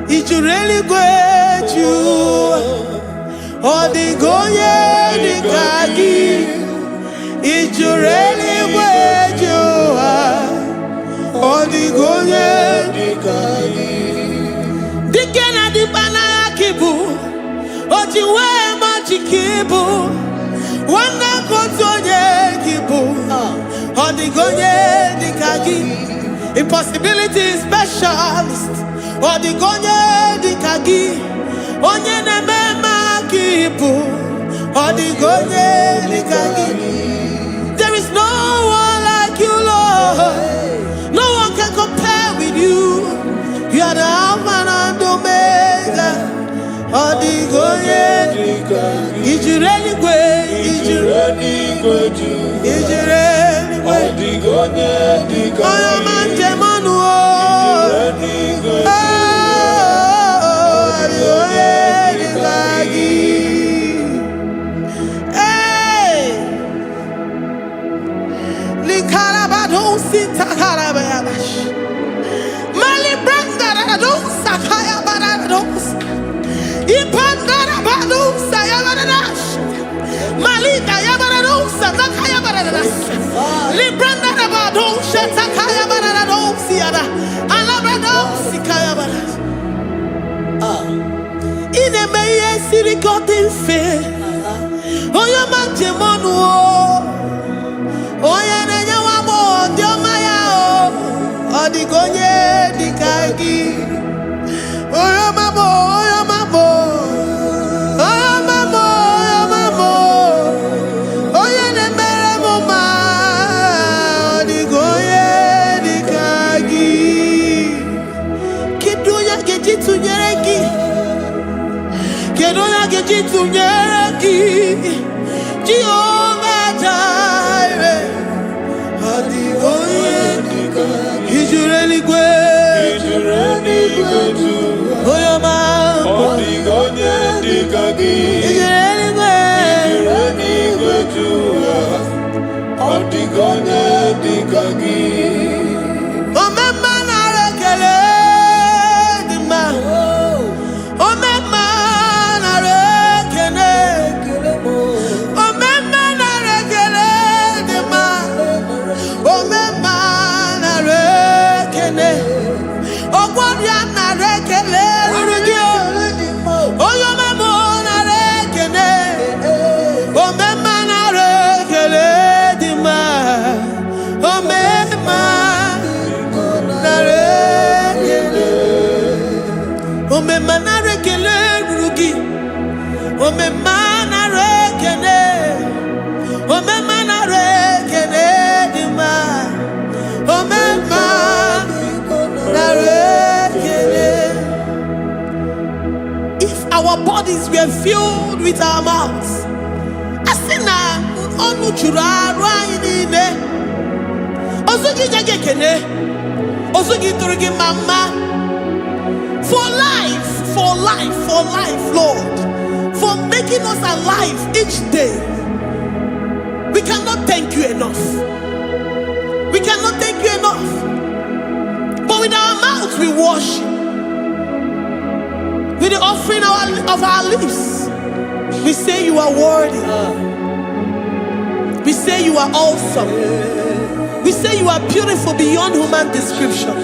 ijureli kweju. Odigonye dikagi, ijureli kweju. Odigonye dikagi. Dikena dibana kibu, ojiwe majikibu. Wana kotonye kibu, odigonye dikagi. Impossibility specialist, odigonye dikagi. Onye nemema kibu, odigonye dikagi. There is no one like you, Lord. No one can compare with you. You are the Alpha and Omega. Odigonye dikagi. Ijureli kwe, ijureli kwe, ijureli kwe. Odigonye dikagi. Oyo manje manu o. Ijureli kwe. Odigonye dikagi. Hey, likarabado sitakarabayabash. Mali branda radon sakaya barados. Ipandara bado sayabarash. Malika yabarados sakaya baradas. Libranda bado shatakaya barados siada. Alabrados sikaya baradas. Ine meye sirikotin fe. Oya manje monu o. Oya nenya wamo diomaya o. Odigonye dikagi. Oya mamo, oya mamo. Oya mamo, oya mamo. Oya nemere moma. Odigonye dikagi. Jitunyeraki, Jehovah Jireh, Ijureli Gwe, Oyoma, Ijureli Gwe, Omema Narekele, Dima, Omema Narekele, Omema Narekele, Dima, Omema Narekele, Ogwaria Narekele, Rugio, Oyoma Narekele, Omema Narekele, Dima, Omema Narekele, Omema Narekele, Rugi, Omema Narekele, Omema Narekele, Dima, Omema Narekele. If our bodies were filled with our mouths, asina onu chura rainine, osugi jagekene, osugi turugi mama, for life, Lord, for making us alive each day. We cannot thank you enough. We cannot thank you enough. But with our mouths we worship. With the offering of our lips, we say you are worthy. We say you are awesome. We say you are beautiful beyond human description.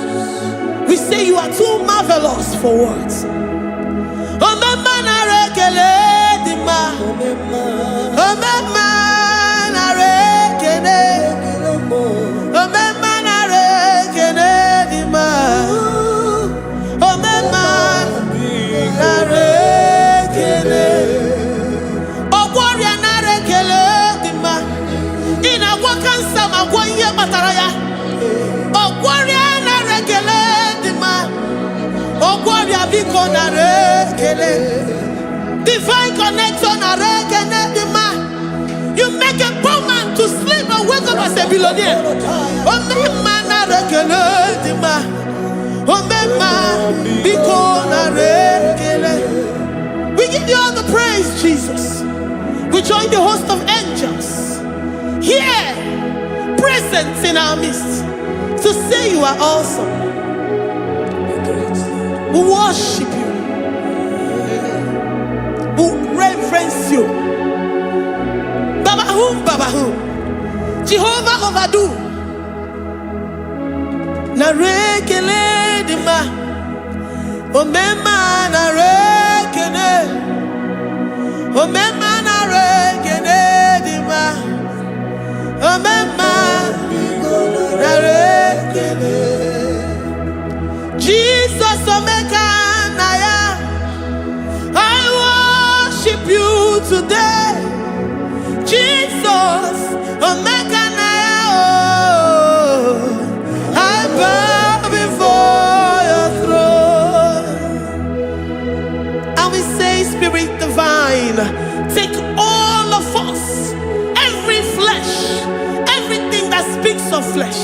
We say you are too marvelous for words. Omema narekele dima, Omema narekele, Omema narekele dima, Omema narekele, Ogwaria narekele dima, ina wakansa magwanye bataraya, Ogwaria narekele dima, Ogwaria biko narekele, divine connection narekele dima. You make a poor man to sleep and wake up as a billionaire. Omema narekele dima, Omema biko narekele. We give you all the praise, Jesus. We join the host of angels here, present in our midst, to say you are awesome. We worship you. We reverence you. Babahum, Jehovah overdo. Narekele dima, Omema narekele, Omema narekele dima, Omema narekele. Jesus Omeka naya, I worship you today. Jesus Omeka naya, oh, I bow before your throne. And we say, Spirit divine, take all of us, every flesh, everything that speaks of flesh.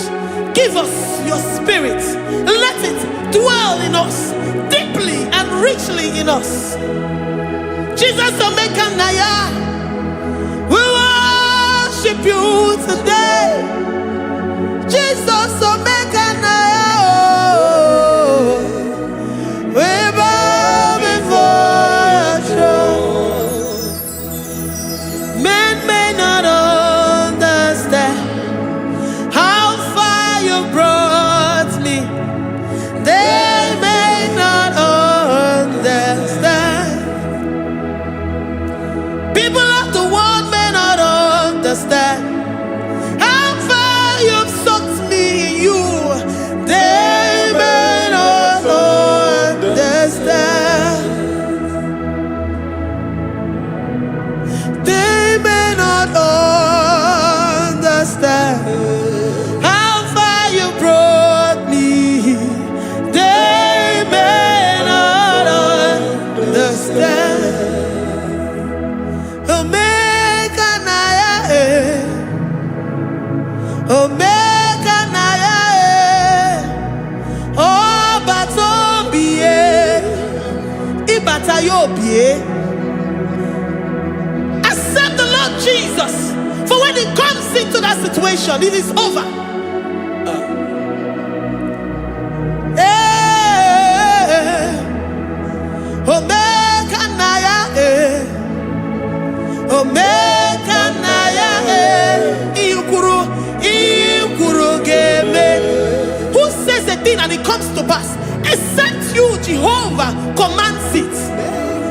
Give us your spirit. Let it dwell in us, deeply and richly in us. Jesus Omeka naya, we worship you today. Jesus Omeka naya, oh, we bow before your throne. Men may not understand how far you brought me. They may not understand. People of the world may not understand how far you've sucked me in you. Accept the Lord Jesus. For when He comes into that situation, it is over. Who says a thing and it comes to pass? Except you, Jehovah, commands it.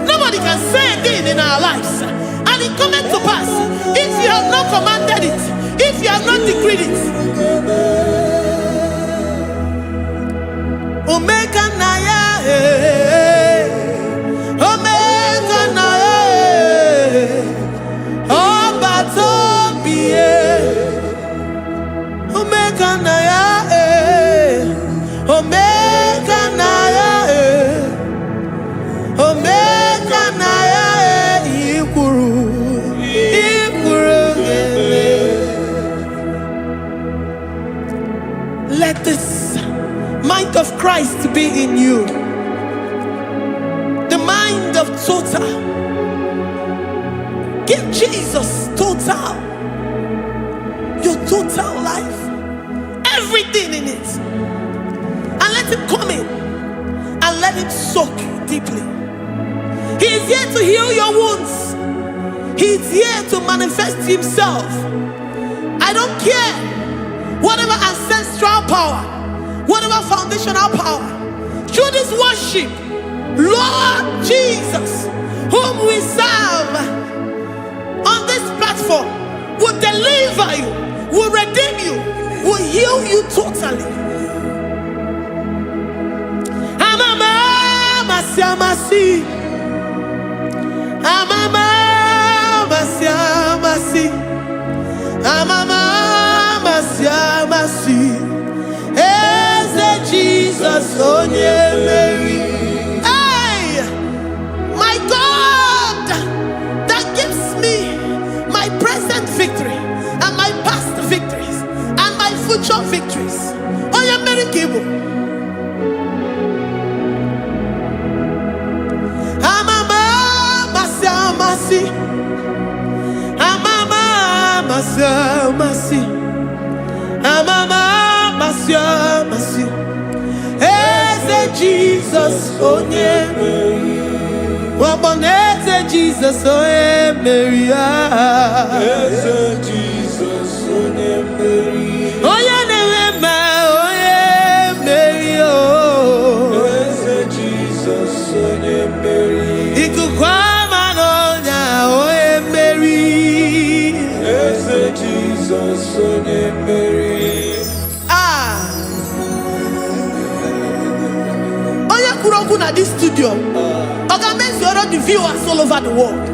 Nobody can say a thing in our lives and it comes to pass if you have not commanded it, if you have not decreed it. Omega Naya, Omega Naya, Obatobie, Omega Naya, Omega Naya, Omega Naya, Ikuru, let this mind of Christ be in you. The mind of total. Give Jesus total. Your total life. Everything in it. And let Him come in. And let Him soak deeply. He is here to heal your wounds. He is here to manifest Himself. I don't care. Whatever ancestral power, whatever foundational power, through this worship, Lord Jesus, whom we serve on this platform, will deliver you, will redeem you, will heal you totally. Amama masiamasi, amama masiamasi, amama masiamasi. Jesus, oh Mary. Hey, my God, that gives me my present victory and my past victories and my future victories. Oh, yeah, Mary Kibo. Amama masi, amama masi, amama masi. Jesus, oh Mary. Waboneze Jesus, oh Mary. Jesus, oh Mary. Oh yeah, Mary, oh. Jesus, oh Mary. Ikukwama no nya, oh Mary. Jesus, oh Mary. At this studio, organize the viewers all over the world.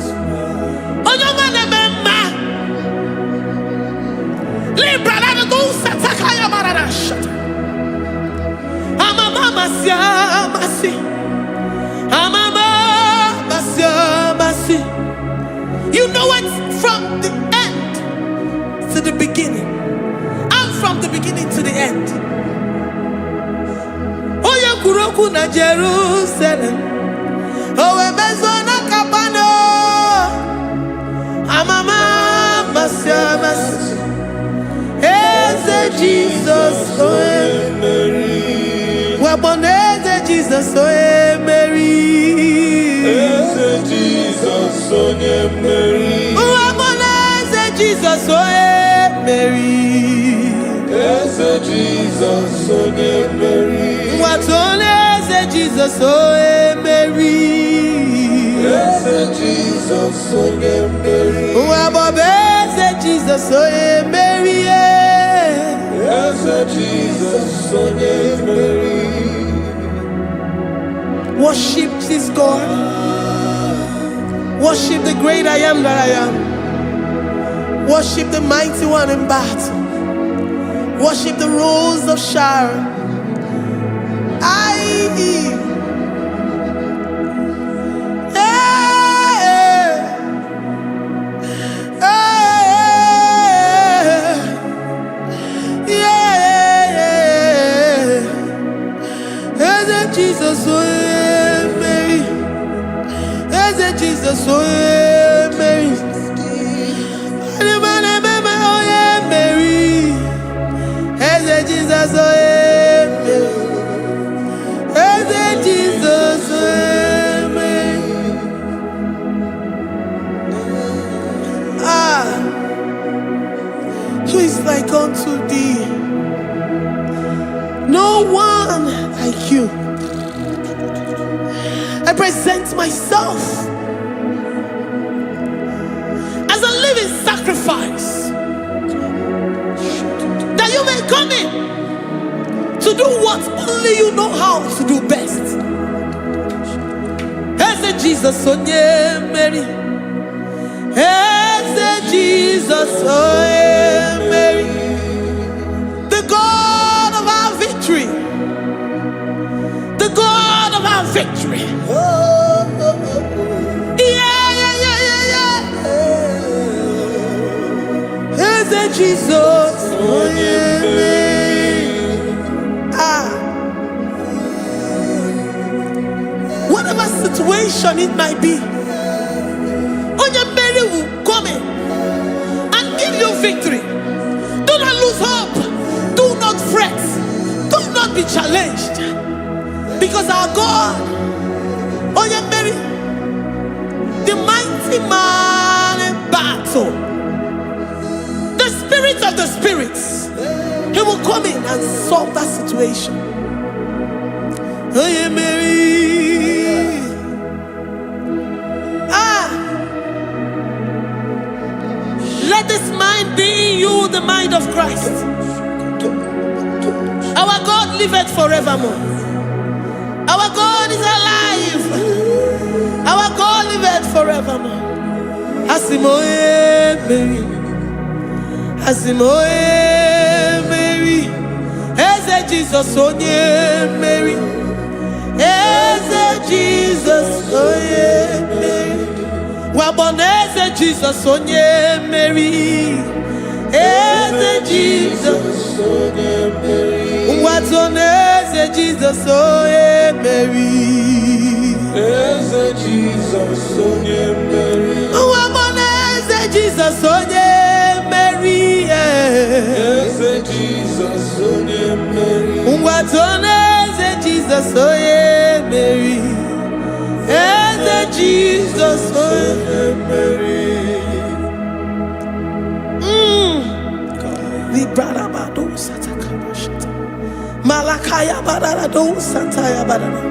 You know it from the end to the beginning, and from the beginning to the end. Kuroku na Jerusalem, owe bezona kapano, amama masiamas, eze Jesus, oe Mary, waboneze Jesus, oe Mary, eze Jesus, oe Mary, waboneze Jesus, oe Mary, eze Jesus, oe Mary. Jesus, oh Mary. Yes, Jesus, oh Mary. Jesus, oh Mary. Yes, Jesus, oh Mary. Worship this God. Worship the great I am that I am. Worship the mighty one in battle. Worship the rose of Sharon. Jesus, oh Mary. Jesus, oh yeah, Mary. Oh yeah, Mary. Hey, Jesus, oh yeah, Mary. Hey, Jesus, oh yeah, Mary. Who is like unto thee? No one like you. I present myself as a living sacrifice, that you may come in to do what only you know how to do best. Hey, Jesus, oh yeah, Mary. Hey, Jesus, oh yeah, Mary. The God of our victory. The God of our victory. Hey, Jesus, oh yeah, Mary. Whatever situation it might be, Mary will come in and give you victory. Do not lose hope. Do not fret. Do not be challenged. Because our God, Mary, the mighty man in battle, the spirit of the spirits, he will come in and solve that situation. Mary. Let this mind be in you, the mind of Christ. Our God liveth forevermore. Our God is alive. Our God liveth forevermore. Asimoye Mary. Asimoye Mary. Eze Jesus onye Mary. Eze Jesus onye Mary. Waboneze Jesus onye Mary. Eze Jesus onye Mary. Watoneze Jesus onye Mary. Eze Jesus onye Mary. Waboneze Jesus onye Mary. Eze Jesus onye Mary. Watoneze Jesus onye Mary. Eze Jesus onye Mary. Librada bado satakabashita. Malakaya badara do sataya badara.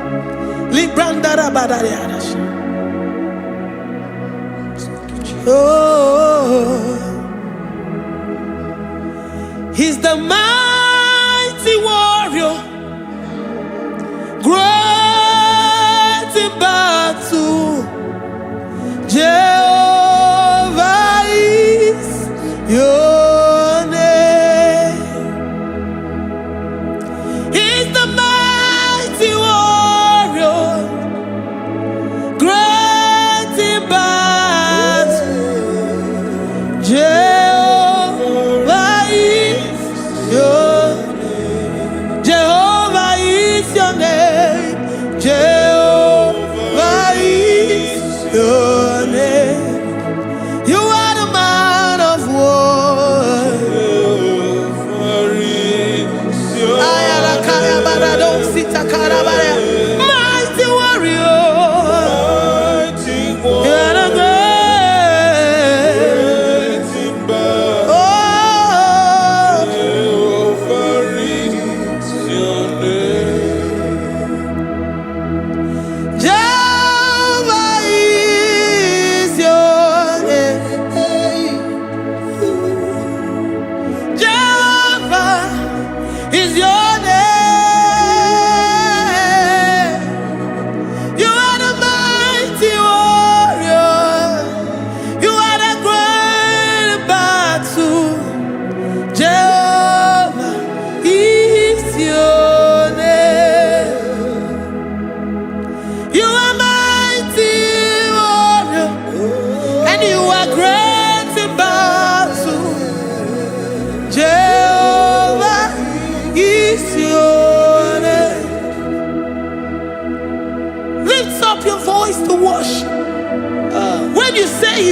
Librandara badara yadash. Oh, he's the mighty warrior, great in battle. Jehovah is your name. He's the mighty warrior, great in battle. Jehovah is your name. Jehovah is your name. Jehovah is your name. You are the man of war. Mighty warrior. You are the great. Oh, Jehovah is your name. Jehovah is your name.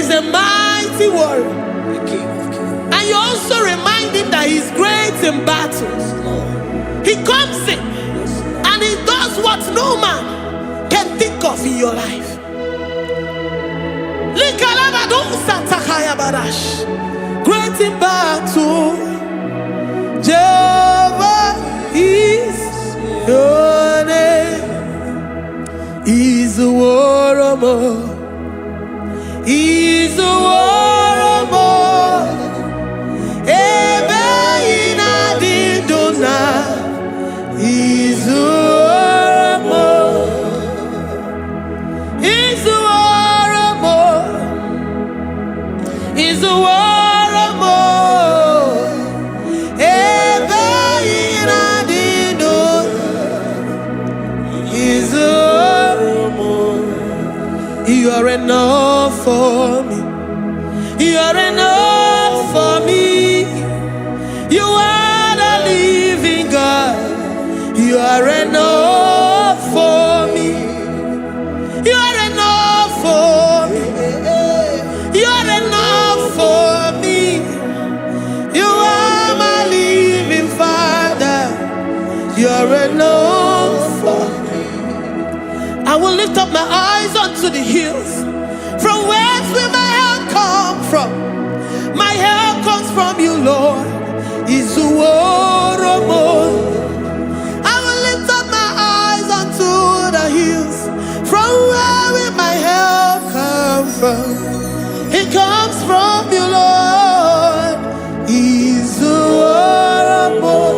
He's a mighty warrior. The King of Kings. And you also remind him that he's great in battles. He comes in and he does what no man can think of in your life. Great in battle, Jehovah is your name. He's a warrior. He's a warrior. Ebe inadidona. He's a warrior. He's a warrior. He's a warrior. Ebe inadidona. He's a warrior. You are enough for me. You are enough for me. You are the living God. You are enough for me. You are enough for me. You are enough for me. You are my living Father. You are enough for me. I will lift up my eyes unto the hills. From whence will my help come from? My help comes from you, Lord. Is the word of God. I will lift up my eyes unto the hills. From where will my help come from? It comes from you, Lord. Is the word of God.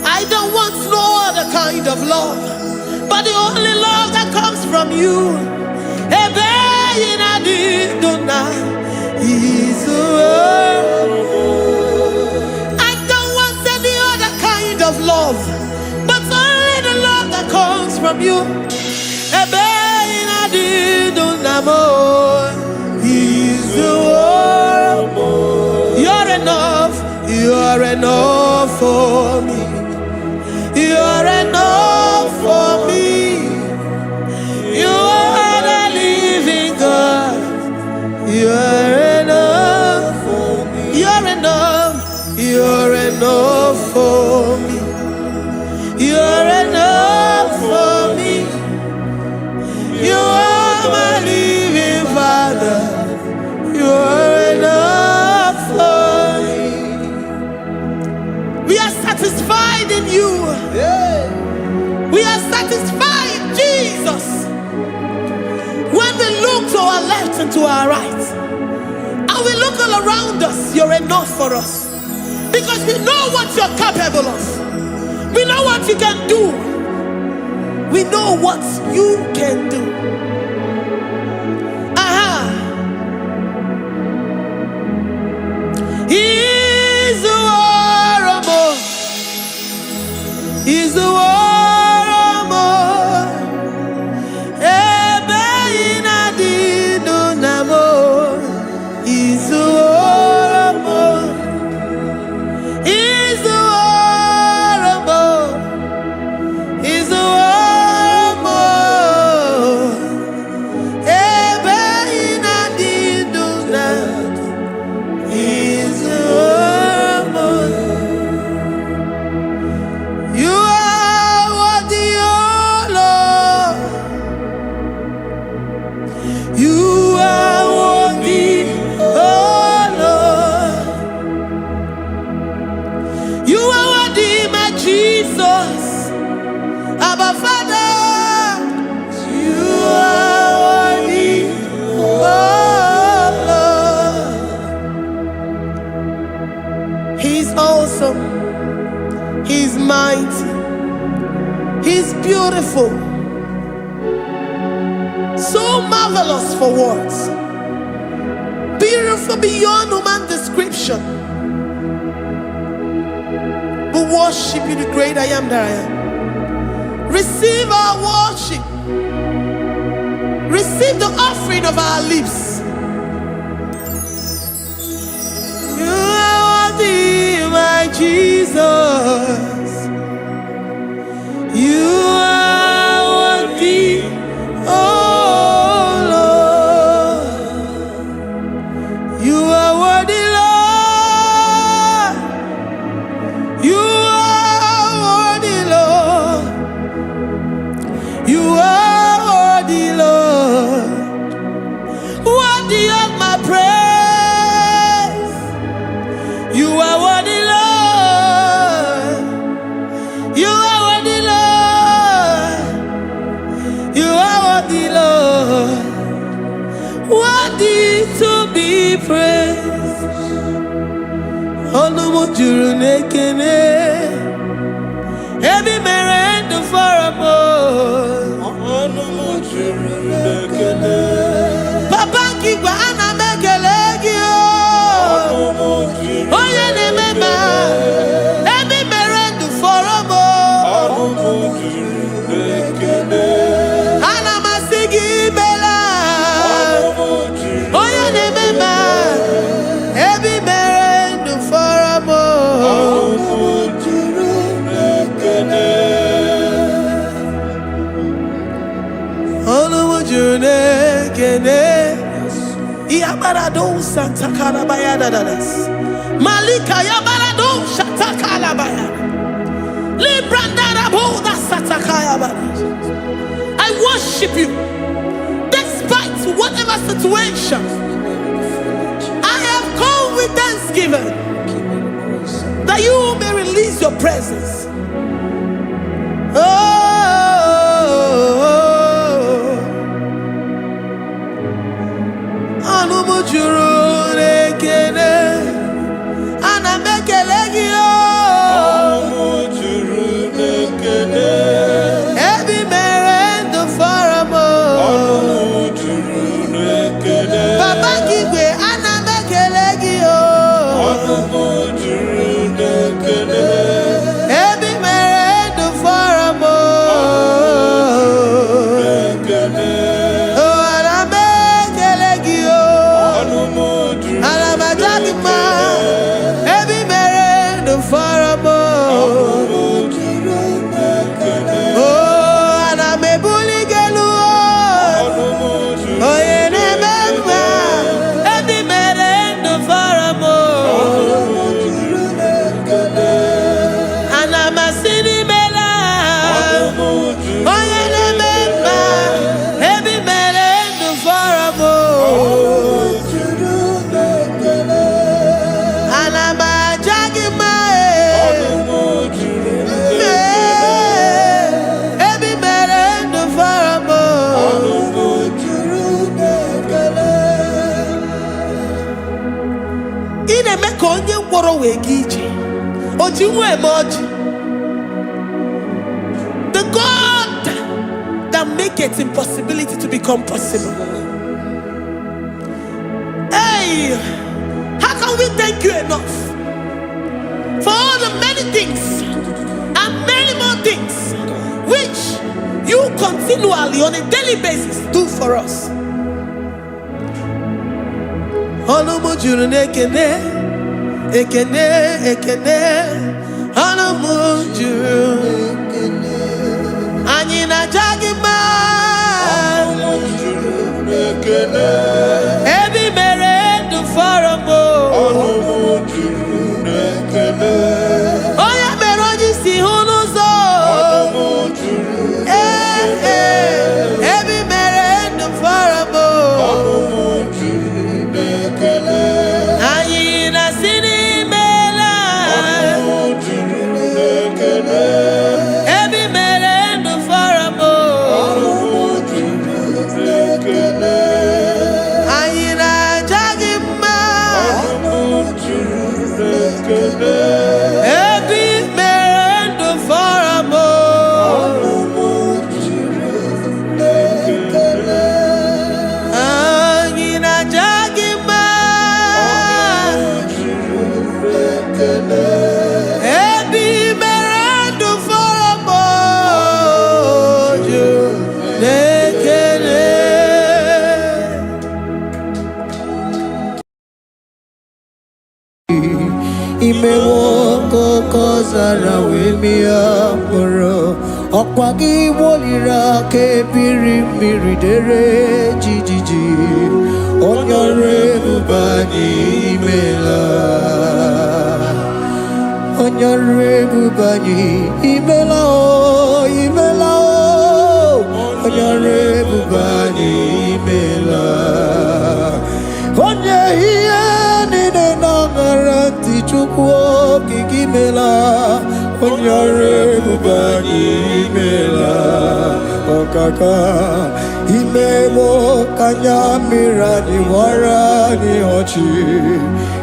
I don't want no other kind of love, but the only love that comes from you. I don't want any other kind of love, but only the love that comes from you. You're enough. You're enough for me. You're enough for me. You are the living God. You're enough for me. You're enough. You're enough for me. You're enough for me. You are my living Father. You're enough for me. We are satisfied in you. We are satisfied, Jesus. When we look to our left and to our right, and we look all around us, you're enough for us. Because we know what you're capable of. We know what you can do. We know what you can do. He's the warrior. He's the warrior. He's mighty. He's beautiful. So marvelous for words. Beautiful beyond human description. We worship you, the great I am that I am. Receive our worship. Receive the offering of our lips. You are worthy, my Jesus. You are worthy, oh Lord. You are worthy, Lord. You are worthy, Lord. Worthy to be praised. Onu mujuru nekene. Every merend for a boy. Onu mujuru nekene. Papa kiwa ana mekelegi. Oh yeah, remember. Every merend for a boy. Ana masigi bela. Oh yeah, remember. Every merend for a boy. Yabarado Santa Calabaya dadas. Malika Yabarado Shatakalabaya. Librandara Boda Satakaya. I worship you despite whatever situation. I have come with thanksgiving that you may release your presence. The God that makes impossibility to become possible. Hey, how can we thank you enough for all the many things and many more things which you continually on a daily basis do for us? Ekene, ekene, anamujuru. Anyina jagima. Every mere do faramo. Oya meroji si hunuzo. Every mere do faramo. Anyina sini. Imewoko kozara wemia moro Okwagi wolira ke birimiri dere jijiji Onyore bubani imela Onyore bubani imela o imela o Onyore bubani imela Onye hiye nine nangaranti chukwo kikimela Onyore bubani okaka imewo kanya mirani warani ochi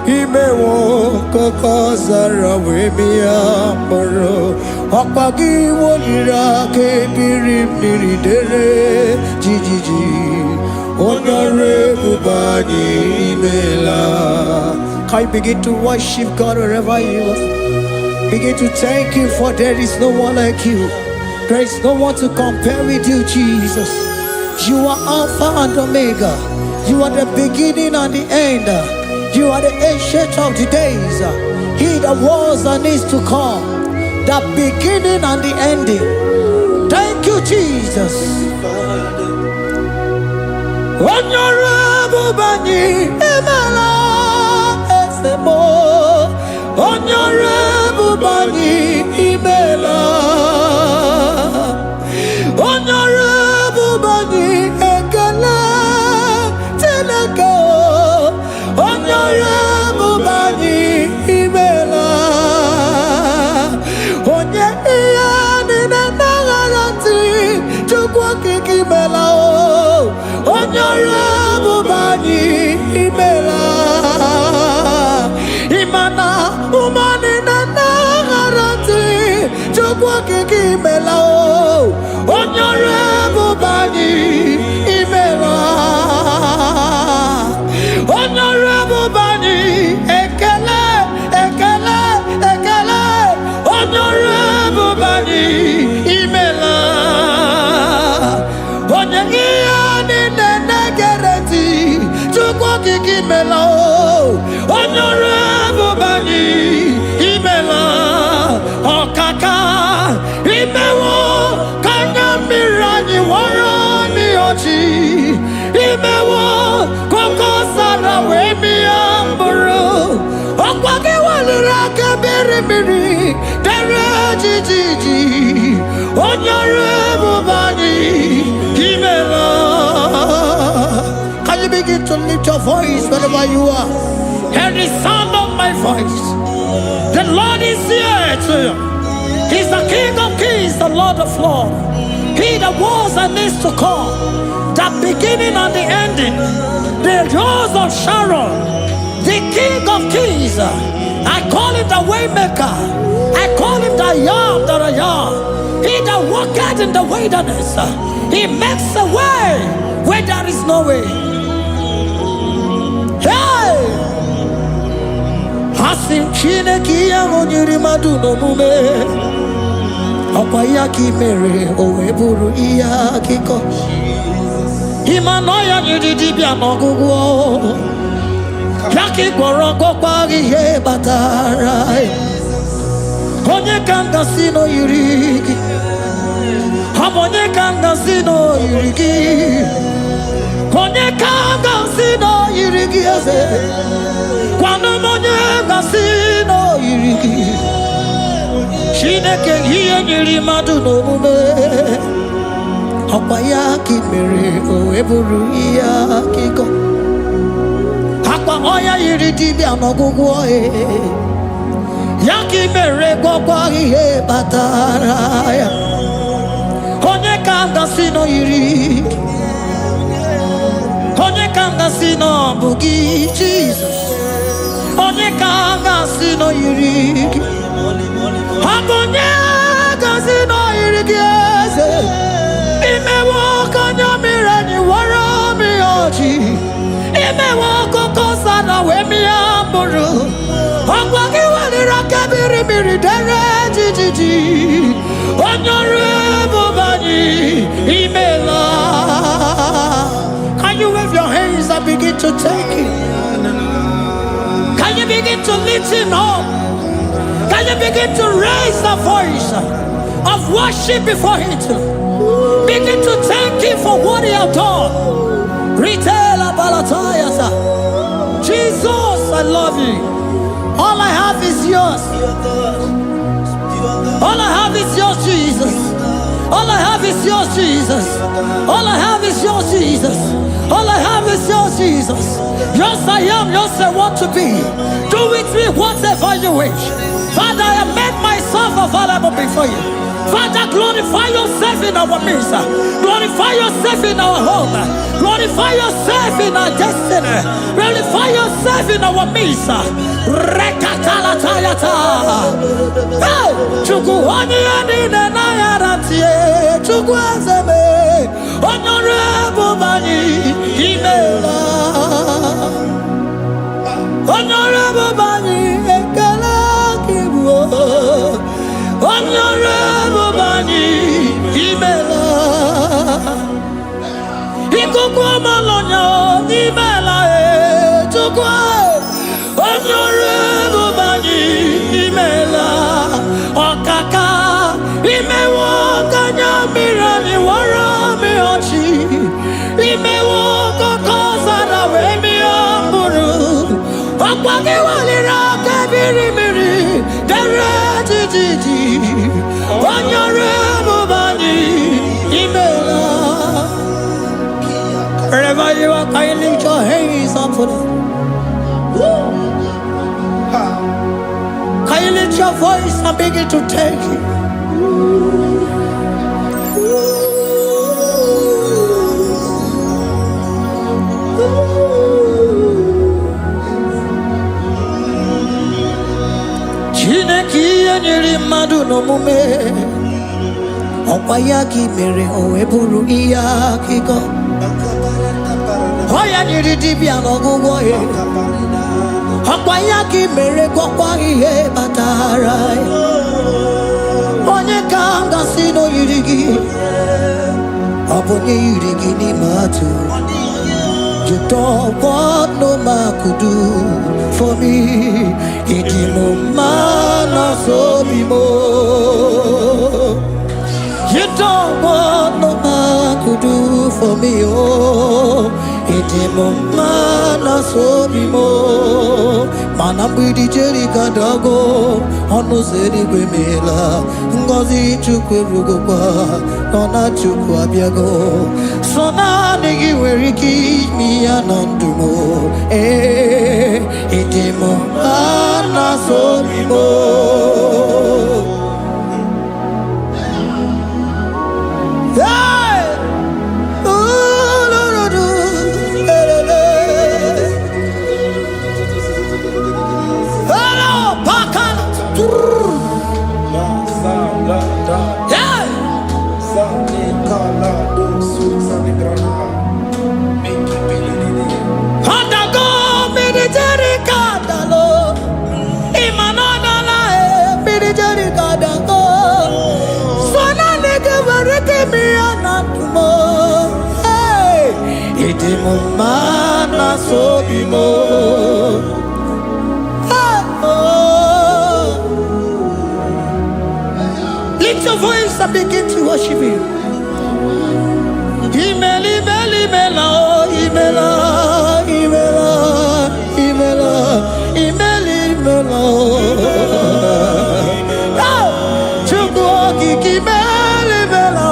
imewo koko zara wemia moro okpagi wolira kebiri miri dere jijiji onore bubani imela. Can you begin to worship God wherever you are? Begin to thank Him, for there is no one like you. There is no one to compare with you, Jesus. You are Alpha and Omega. You are the beginning and the end. You are the ancient of the days. He that was and is to come. The beginning and the ending. Thank you, Jesus. Honorable Bani Emala. Honorable Bani Imela, Honorable Bani Ekala Teleko, Honorable Bani Imela, Onye Iyani Nangarati Chukwaki Kimela, Honorable Bani Imela. Imana umani na nagarati chukwa kiki melao Honorable Bani Imela Honorable Bani Ekele Ekele Ekele Honorable Bani Imela Onyegiyani na nagarati chukwa kiki melao Honorable Bani Imela Okaka Imewo Kanya Mirani Warani Ochi Imewo Koko Sara Wemi Amburu Okwake Walira Kabiri Miri Dere Jijiji Honorable Bani Imela. Can you begin to lift your voice wherever you are? Hear the sound of my voice. The Lord is here to you. He's the King of Kings, the Lord of Lords. He that was and is to come, the beginning and the ending, the Rose of Sharon, the King of Kings. I call him the Waymaker. I call him the Yam that I am. He that walketh in the wilderness, he makes a way where there is no way. Hey! Asim Chineke ya onyiri madu no mume Okwa ya ki mere owe buru iya kiko Imano ya nyiri dibia n'ogugwo Ya ki gworo kokwa ihe batara Onye kanga sino yiri gi Onye kanga sino yiri gi Onye kanga sino yiri gi Kwano monye gasino yiriki Shineke hiye nyiri madu no mume Okwa ya ki mere owe buru iya kiko Akwa oya yiri dibia n'ogugwo Ya ki mere gwagwa ihe batara ya Onye ka gasino yiriki Onye ka gasino bugi Jesus Onye ka gasino yiriki Onye gasino yiriki eze Imewo kanya mirani wara mi ochi Imewo koko sana we mi amburu Okwa ki walira kabiri miri dere jijiji Honorable Bani Imela. Can you wave your hands and begin to take it? Can you begin to lift him up? Can you begin to raise the voice of worship before him? Begin to thank him for what he has done. Retail Balatayasa. Jesus, I love you. All I have is yours. All I have is yours, Jesus. All I have is yours, Jesus. All I have is yours, Jesus. All I have is yours, Jesus. Yours I am, yours I want to be. Do with me whatever you wish. Father, I make myself available before you. Father, glorify yourself in our midst. Glorify yourself in our home. Glorify yourself in our destiny. Glorify yourself in our midst. Rekatalatayata. Hey, Chukwani anine na yarantie. Chukwazeme. Honorable Bani Imela. Honorable Bani Ekala Kibu. Honorable Bani Imela. Ikukwa malonya Imela Chukwa. Honorable Bani Imela. Okaka Imewo Kanya Mirani Warami Ochi. Imewo Kokosara Wemi Amburu. Okwake Walira Kabiri Miri. Derejiji. Honorable Bani Imela. Wherever you are, can you lift your hands up for them? Can you lift your voice and begin to take it? Chineke nyere mmadụ n'omume ọkwa ya ka mere o wee bụrụ ihe akụkọ ọ ya nyere dibịa n'ọgwụgwọ ya ọkwa ya ka mere gwọkwa ihe batara onye ka m gasị n'oyiri gị ọ bụ onye yiri gị n'ime atụ. You don't want no man could do for me. Idimo mana so bimo. You don't want no man could do for me. Oh, idimo mana so bimo. Manambidi jeri kadago. Ono zeri gwemela. Ngozi chukwe rugokwa. Nona chukwa biago. Sona negi weriki mi anandumo. Idimo mana so bimo. Mana so bimo. Lift your voice and begin to worship Him. Imeli beli mela, imela, imela, imela, imeli mela. Chukwu kiki meli mela.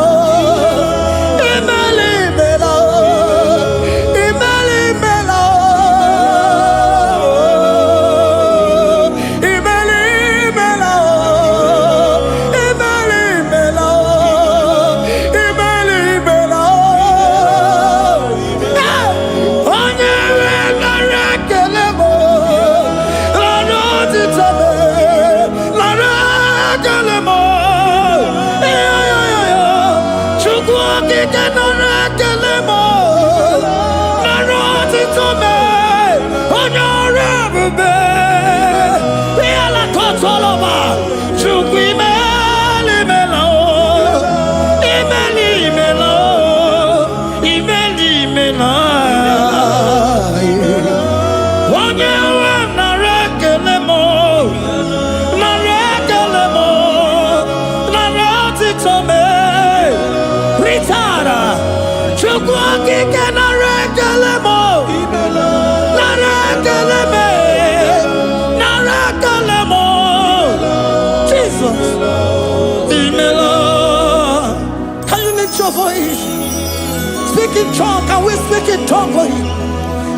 Speak in tongue, can we speak in tongue for Him?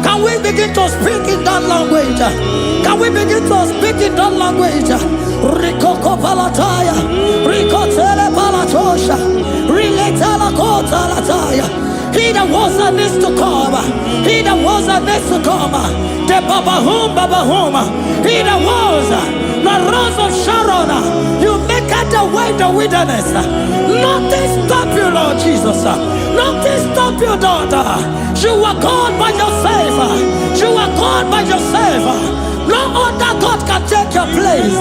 Can we begin to speak in that language? Can we begin to speak in that language? Rikoko palataya, rikotele palatosha, riletala kota lataya. He that was and is to come. He that was and is to come. The Babahum. He that was the rose of Sharon. You make out the way in the wilderness. Nothing stop you, Lord Jesus. Nothing stop you, daughter. You are God by yourself. You are God by yourself. No other God can take your place.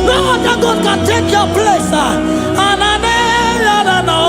No other God can take your place. And I know.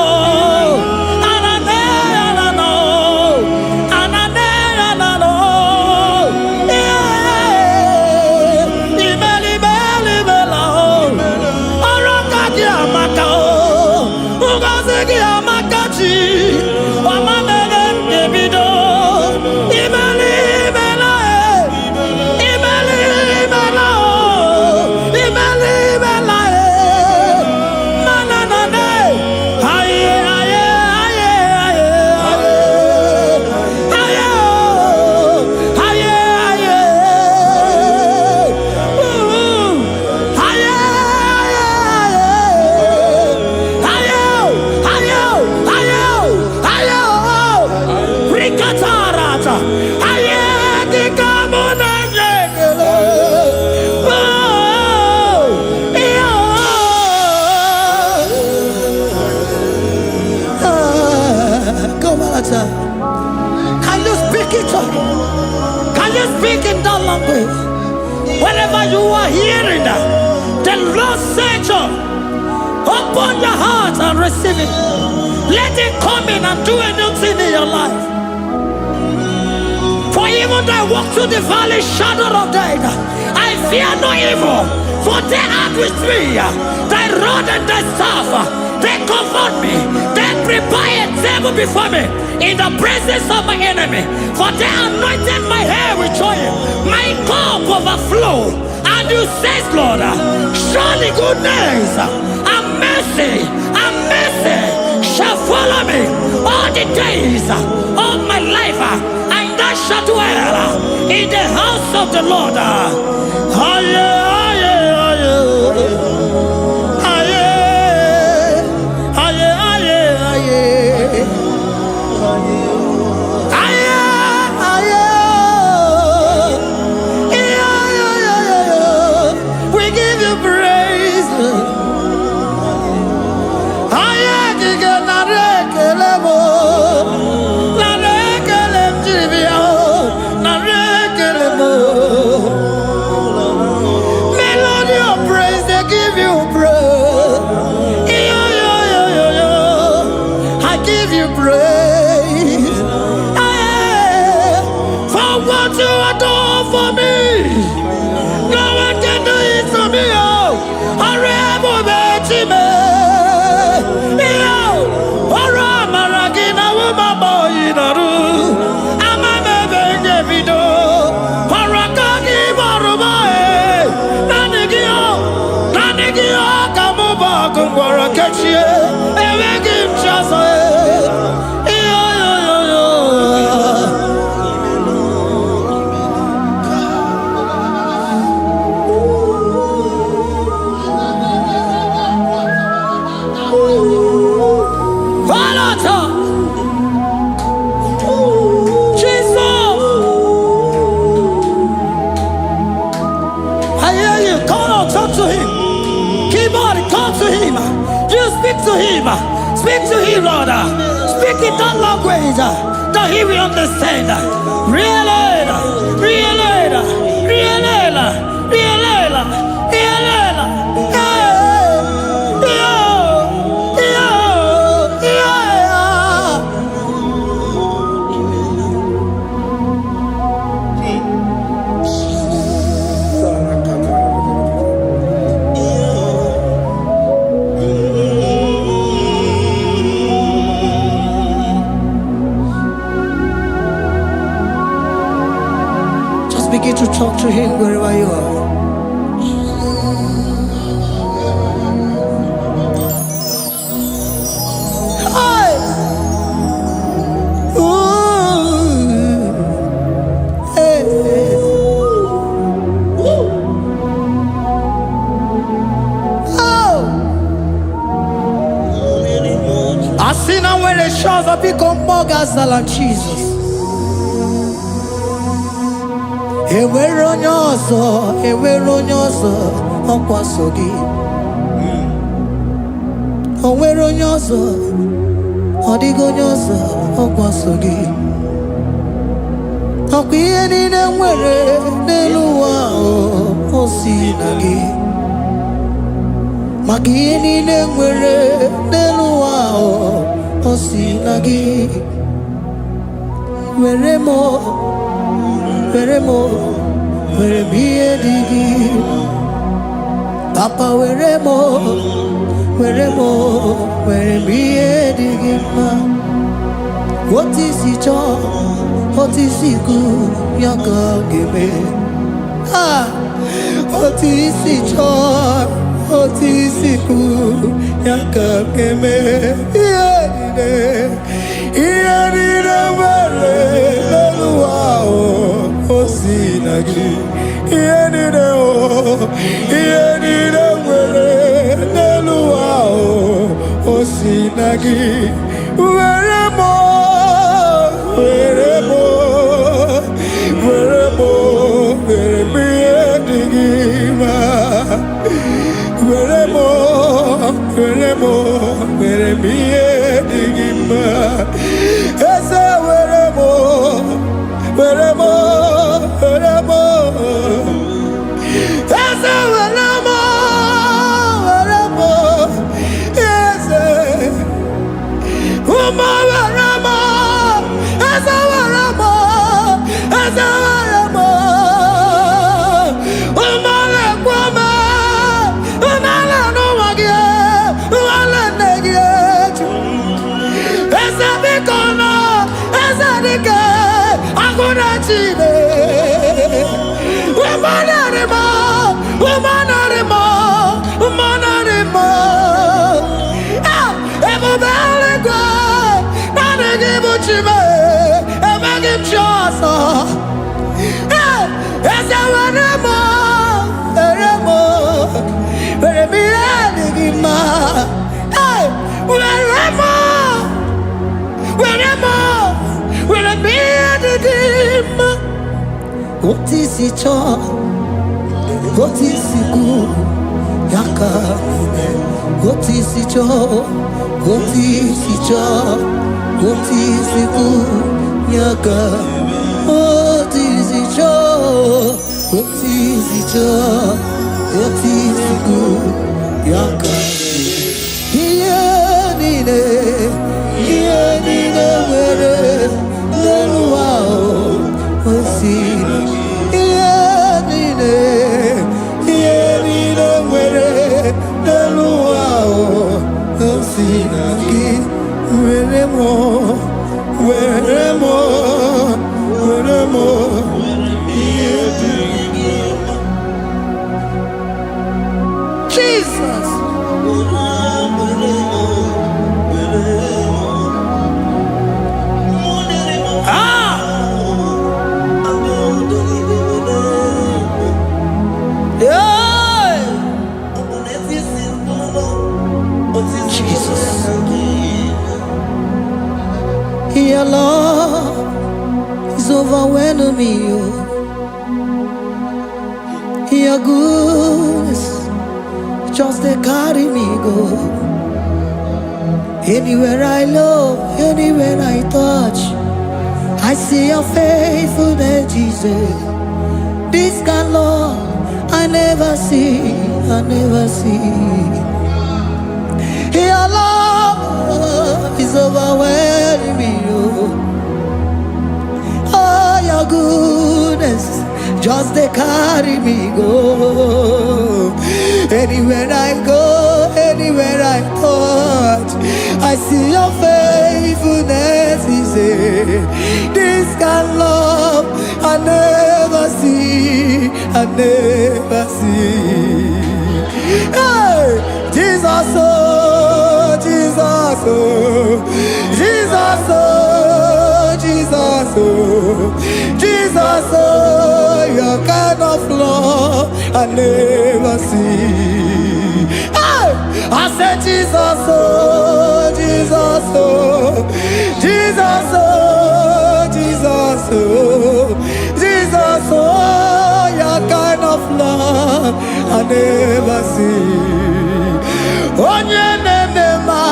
Can you speak it? Can you speak in that language? Whenever you are hearing that, the Lord said, open your heart and receive it. Let it come in and do a new thing in your life. For even though I walk through the valley shadow of death, I fear no evil. For they are with me. Thy rod and thy staff, they comfort me. They prepare a table before me in the presence of my enemy. For they anointed my hair with oil. My cup overflow. And you say, Lord, surely goodness and mercy shall follow me all the days of my life. And I shall dwell in the house of the Lord. We give you praise. Melody of praise, they give you praise. I give you praise. For what you have done for me, no one can do it for me. Speak to him, Lord. Speak in that language that he will understand. Begin to talk to him wherever you are. see now when the shores of become more than Jesus. Ewere onye ọzọ ọkwaso gị. O nwere onye ọzọ, ọ dịghị onye ọzọ ọkwaso gị. Ọkwa ihe niile nwere n'elu ụwa o si na gị. Maka ihe niile nwere n'elu ụwa o si na gị. Were m ihe dị gị. Papa were m ihe dị gị mma. Otu isi chọọ, otu isi kwu ya ka ga-eme. Otu isi chọọ, otu isi kwu ya ka ga-eme. Ihe niile nwere n'elu ụwa o si na gị. Ihe niile nwere n'elu ụwa o si na gị. Were m ihe dị gị mma. Were m ihe dị gị mma. Eze were m Eze were m Eze ụmụ were m Eze were m ụmụ na-ekwe m ụmụala n'ụwa gị ụmụala nne gị eju. Eze biko nọ Eze dike agụna Chine. Ebube eluigwe naanị gị bụ Chime, emeghị m chi ọzọ. Eze were m ihe dị gị mma. Were m ihe dị gị mma. Otu isi chọọ, otu isi kwu ya ka ga-eme. Otu isi chọọ, otu isi kwu ya ka. Otu isi chọọ, otu isi kwu ya ka. Ihe niile nwere n'elu ụwa o si na gị. Ihe niile nwere n'elu ụwa o si na gị. Were m ihe dị gị mma. Jesus. Your love is overwhelming me. Your goodness just they carry me go. Anywhere I look, anywhere I touch, I see your faithfulness, Jesus. This kind of love I never see. Your love is overwhelming me. Oh, your goodness just they carry me go. Anywhere I go, anywhere I touch, I see your faithfulness. This kind of love I never see. Hey, Jesus, oh, Jesus, oh, Jesus, oh, Jesus, oh, Jesus, oh, your kind of love I never see. Hey, I said Jesus, oh, Jesus, oh. I never see. Onye nemema,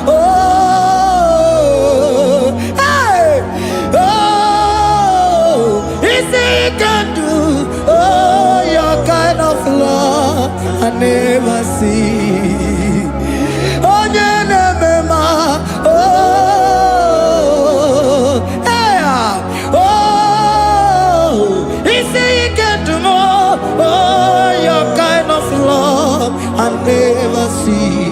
oh, hey, oh, is it can do, oh, your kind of love I never see. Onye nemema, oh, hey, oh, is it can do more, oh, your kind of love I never see.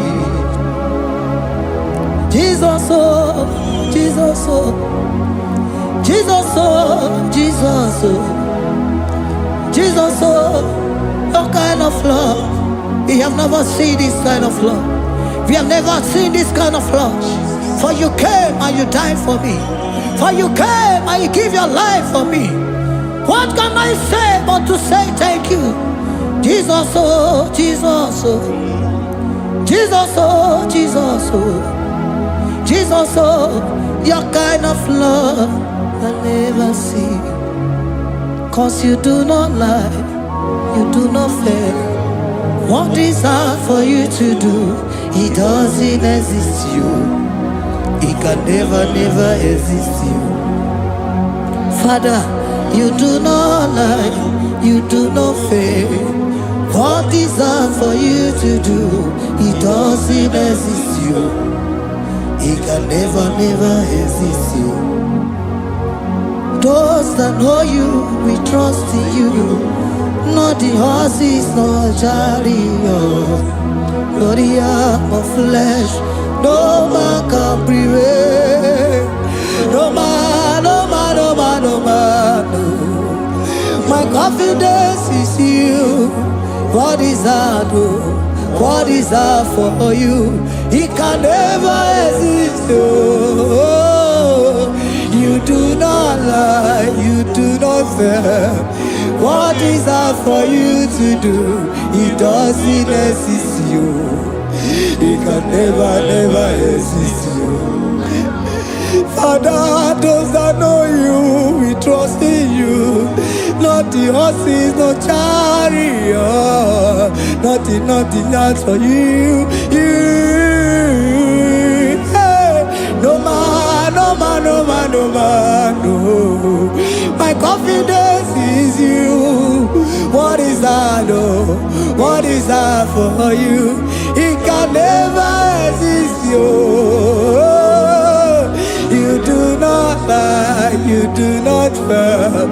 Jesus, oh, Jesus, oh, Jesus, oh, Jesus, oh, Jesus, oh, your kind of love. We have never seen this kind of love. We have never seen this kind of love. For you came and you died for me. For you came and you give your life for me. What can I say but to say thank you? Jesus, oh, Jesus, oh, Jesus, oh, Jesus, oh, Jesus, oh, your kind of love I never see. 'Cause you do not lie, you do not fail. What is hard for you to do? It doesn't exist you. It can never, never exist you. Father, you do not lie, you do not fail. What is hard for you to do? It doesn't exist you. It can never, never exist you. Those that know you, we trust in you. Not the horses, nor chariot, nor the arm of flesh. No man can prevail. No man, no man, no man, no man, no. My confidence is you. What is hard, oh? What is hard for you? It can never exist, oh. You do not lie, you do not fail. What is hard for you to do? It doesn't exist you. It can never, never exist you. Father, those that know you, we trust in you. Not the horses, no chariot. Nothing, nothing else for you. You, hey, no man, no man, no man, no man, no. My confidence is you. What is that, oh? What is that for you? It can never exist, you. You do not lie, you do not fail.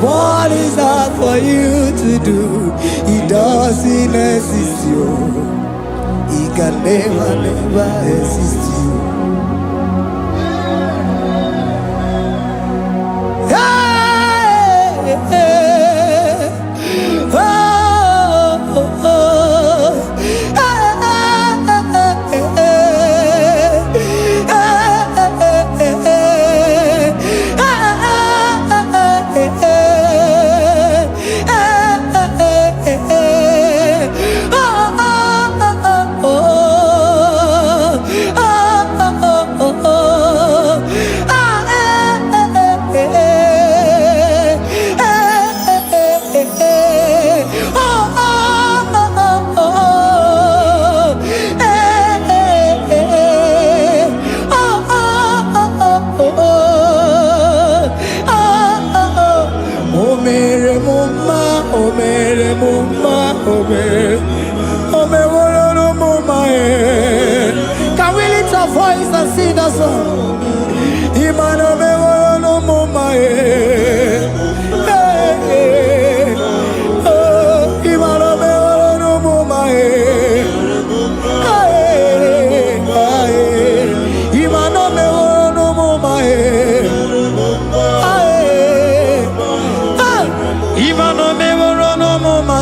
What is that for you to do? It doesn't exist, you. It can never, never exist, you. Hey, hey, oh, oh, oh. Can we lift our voice and sing that song? Imano me no mama oh, imano me no mama imano me no mama imano me no mama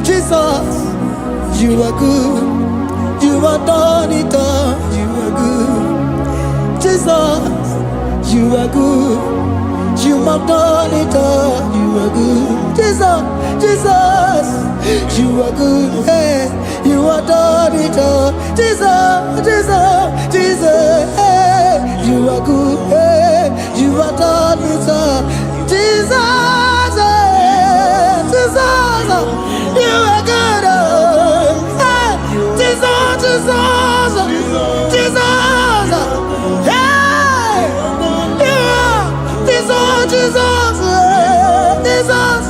Jesus, you are good. You are done it all. You are good. Jesus, you are good. You have done it all. You are good. Jesus, Jesus, you are good. Hey, you are done it all. Jesus, Jesus, Jesus, hey, you are good. Hey, you are have done it all. Jesus, Jesus, you are good. Jesus, Jesus, Jesus, hey, you are Jesus, Jesus, Jesus,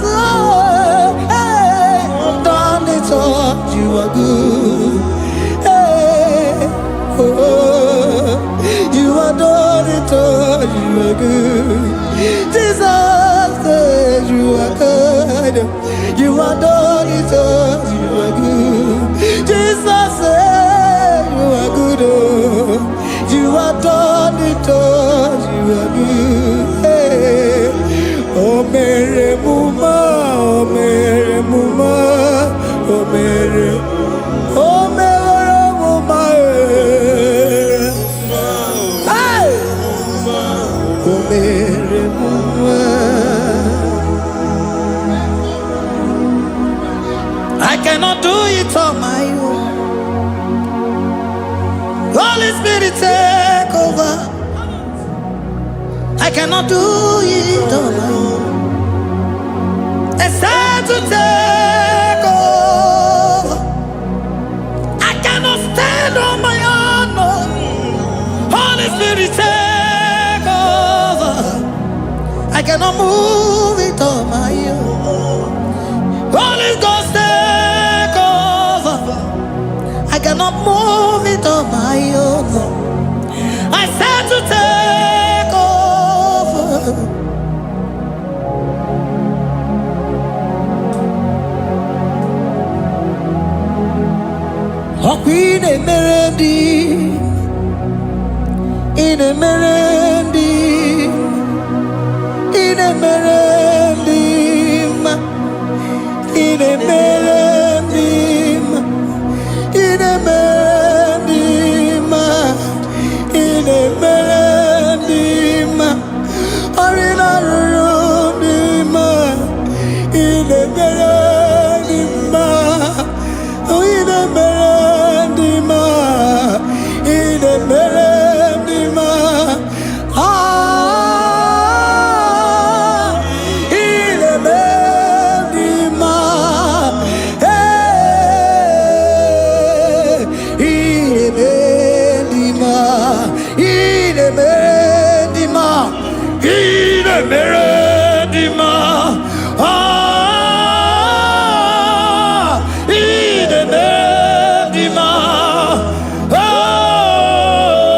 hey, done it all. You are good. Hey, oh, you are done it all. You are good. Jesus, you are good. You are done it all. You are good. Jesus, you are good. You are done it all. You are good. Hey. Oh, Mary Muma, oh, Mary Muma, oh, Mary, oh, Mary Muma, hey, oh, Mary Muma. I cannot do it on my own. Holy Spirit, take over. I cannot do it on my own. It's time to take over. I cannot stand on my own. No. Holy Spirit, take over. I cannot move it on my own. Holy Ghost, take over. I cannot move it on my own. I said to take over. Oh, Queen Emerendi, in Emerendi, in Emerendi, in Emerendi, in Emerendi, in Emerendi, Arina Rudima, in Emerendi, in Emerendi, in Emerendi, ah, in Emerendi, hey, in Emerendi, in Emerendi, in Emerendi, ah, in Emerendi,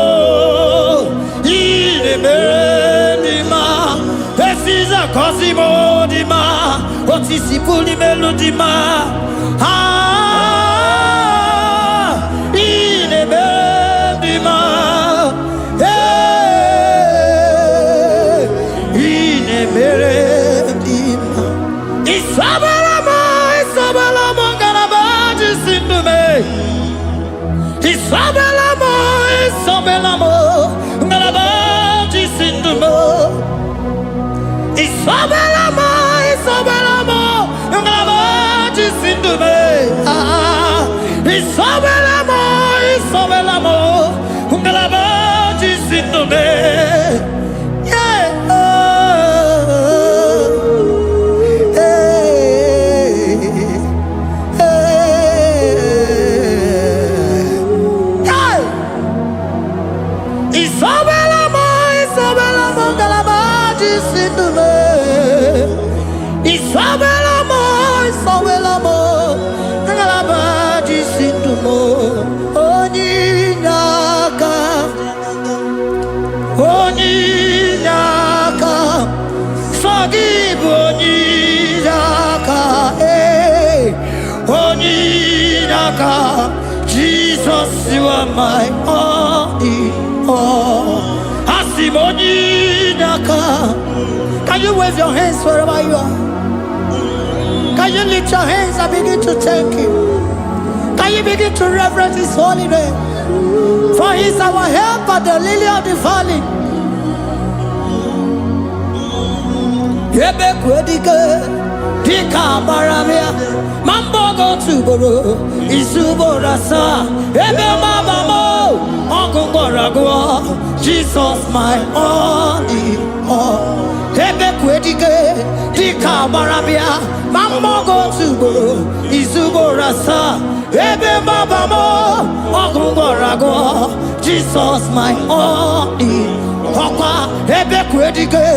oh, in Emerendi, this is a Cosimo Dima, what is the Puli Melodima, ah, in Emerendi, hey, in Emerendi, Isabelamo, Isabelamo, Galabaji Sindume, Isabelamo, Isabelamo, Galabaji Sindume, Isabelamo, Isabelamo, Galabaji Sindume, ah, Isabelamo, Isabelamo, Galabaji Sindume, yeah, Isabelamo, Isabelamo, Galabaji Sindume, Isabelamo, Isabelamo, Galabaji Sindume, Oninyaka, Oninyaka, Sagibu Oninyaka, hey, Oninyaka, Jesus, you are my only all. Asimoninyaka. Can you wave your hands wherever you are? Can you lift your hands and begin to thank Him? Can you begin to reverence His holy name? For He is our helper, the lily of the valley. Yebe kwedike, Dika Baramia, Mambogo Tuboro, Isuborasa, Ebe Mabamo, Uncle Boragua, Jesus, my only all. Ebe Quedike, Dika Baramia, Mambogo Tuboro, Isuborasa, Ebe Mabamo, Uncle Boragua, Jesus, my only Papa, Ebe Quedike,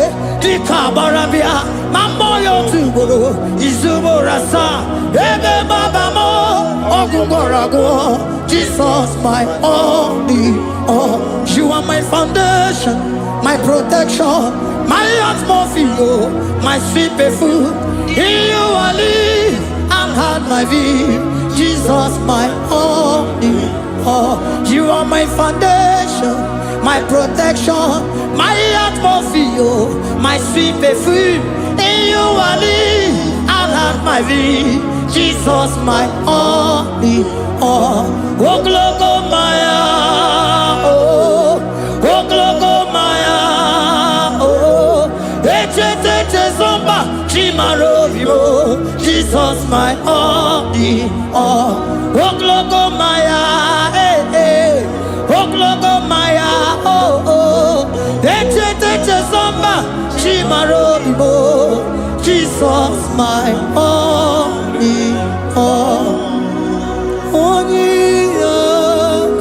Dika Baramia, Mamboyo Tuboro, Izuborasa, Ebe Babamo, Ogugorago, Jesus, my only all. You are my foundation, my protection, my atmosphere, my sweet food. In you I live and had my view. Jesus, my only all. You are my foundation, my protection, my atmosphere, my sweet perfume. In you I live and have my vie. Jesus, my only all. Oh, glogo Maya, oh, glogo Maya, oh, ete zomba, chimaro vivo. Jesus, my only all. Oh, glogo Maya, oh, glogo Maya, oh, ete zomba, chimaro vivo. Jesus, my only all. Only God,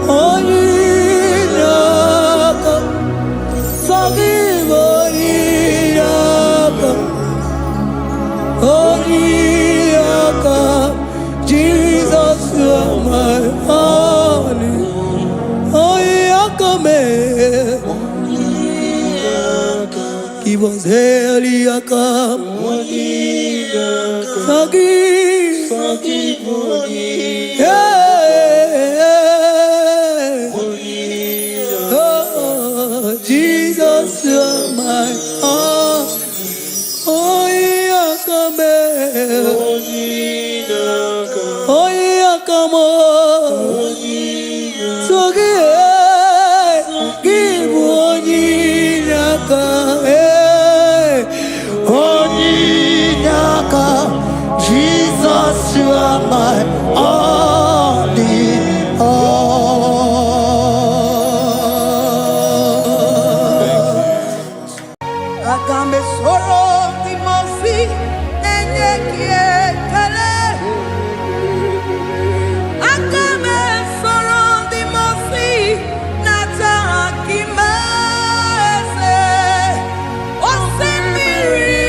only God, forgive only God, only God. Jesus, you are my only, only God. Give us hell, come. Forgive, yeah. Oh, Jesus, you're my all. Oh, yeah, come here. Oh, yeah, come on. So give one, yeah, come. Jesus, you are my only all. Agambe soro timosi enyekie kale. Agambe soro timosi nata kimase. Osemiri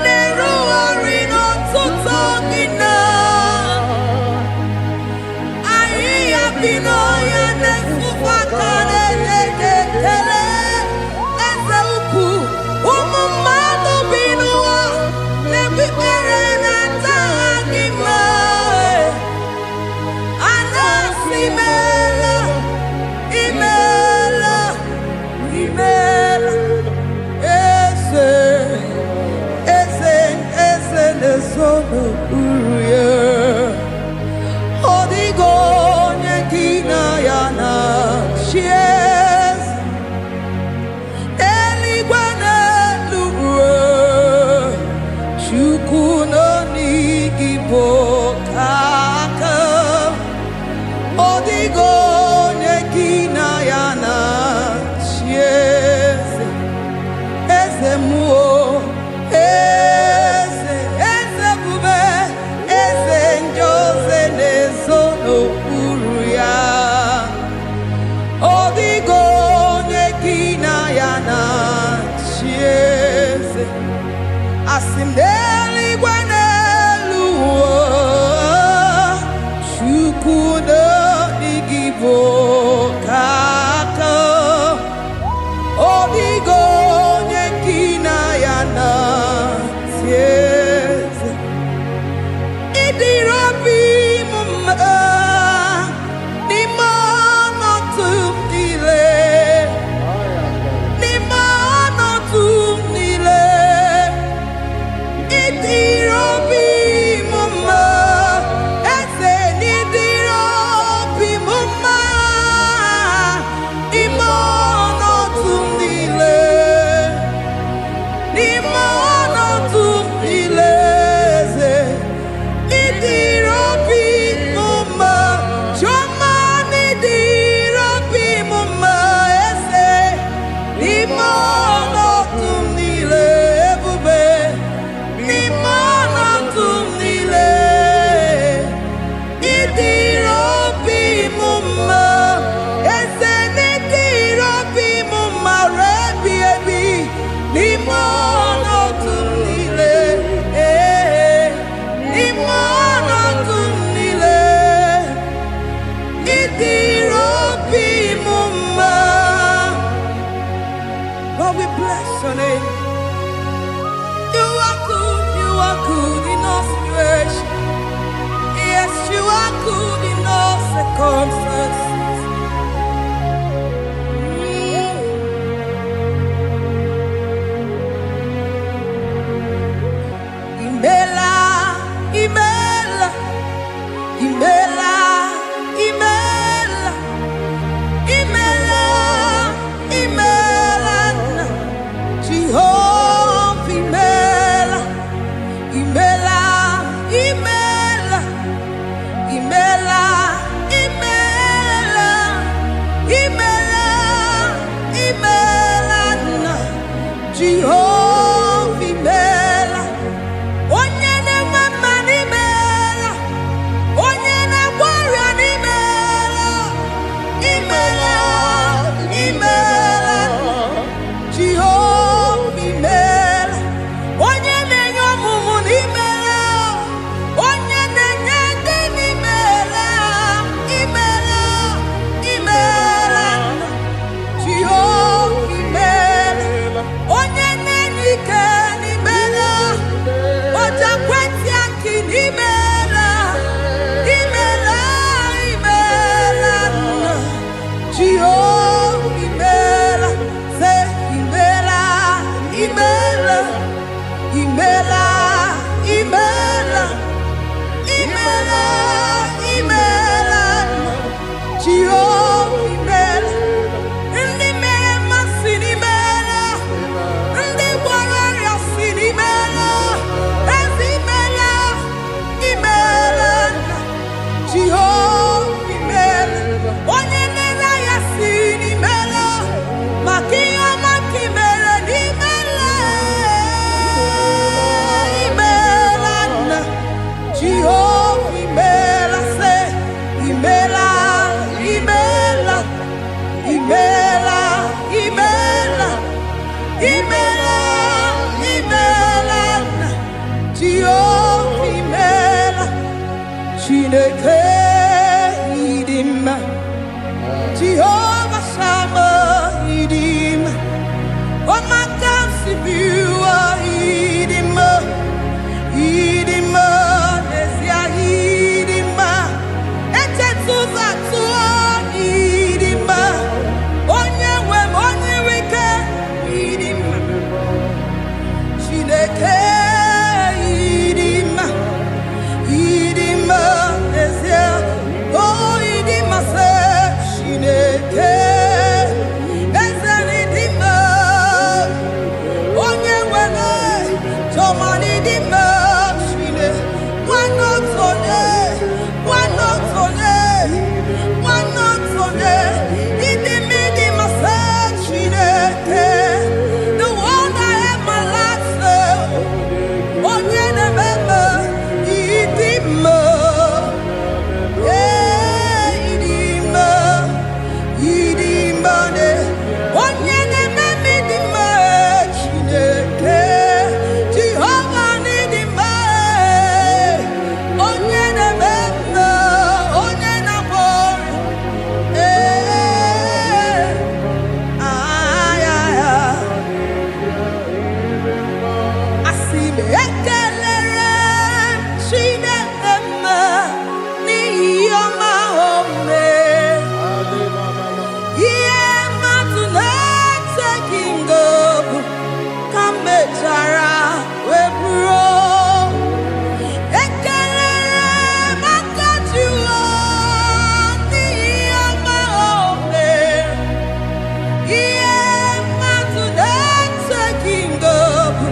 neruari no tutogina. Ai abino ya nefupakane nekele. Ezeuku umumado binua nebipere nata akima. Anasimela imela imela ese nesono uruye odigo nyekina yana shies eligwana luwe chukuno nigibo kaka odigo nyekina yana shies ese muo ese bube ese njose nesono uruya odigo nyekina yana chiese asimdeli gwaneluwo chukudo igibo kaka odigo nyekina yana tiese idirobi mumma ni mono tumile ni mono tumile idirobi mumma ese nidirobi mumma imono tumile ni mono Jehovah, Imela, say, Imela, Imela, Imela, Imela, Imela, Imela, Jehovah, Imela, Chineke, Idima, Jehovah, Shammah, Idima, oh my God, Sibiwa, Idima, Idima, Nesia, Idima, Etetuza, Idima, Onye wem, Onye wike, Idima, Chineke, Idima, Idima, Nesia, oh Idima, se, Chineke, Eze Idima, Onye wele, Toman Idima, Chine, one not only, one not only, one not only, Idima, Idima, se, Chineke, the one I have my life, Onye Nebema, Idima, yeah, Idima, Idima, Onye Nebema, Idima, Chineke, Jehovah, Idima, Onye Nebema, Onye Nabor, Asime ekelere Chineke mma n'ihi ọma o mere. Ihe mmadụ na-eteghị ngọpụ ka m mechara wee bụrụ. Ekelere m aka Jehova n'ihi ọma o mere. Ihe mmadụ na-eteghị ngọpụ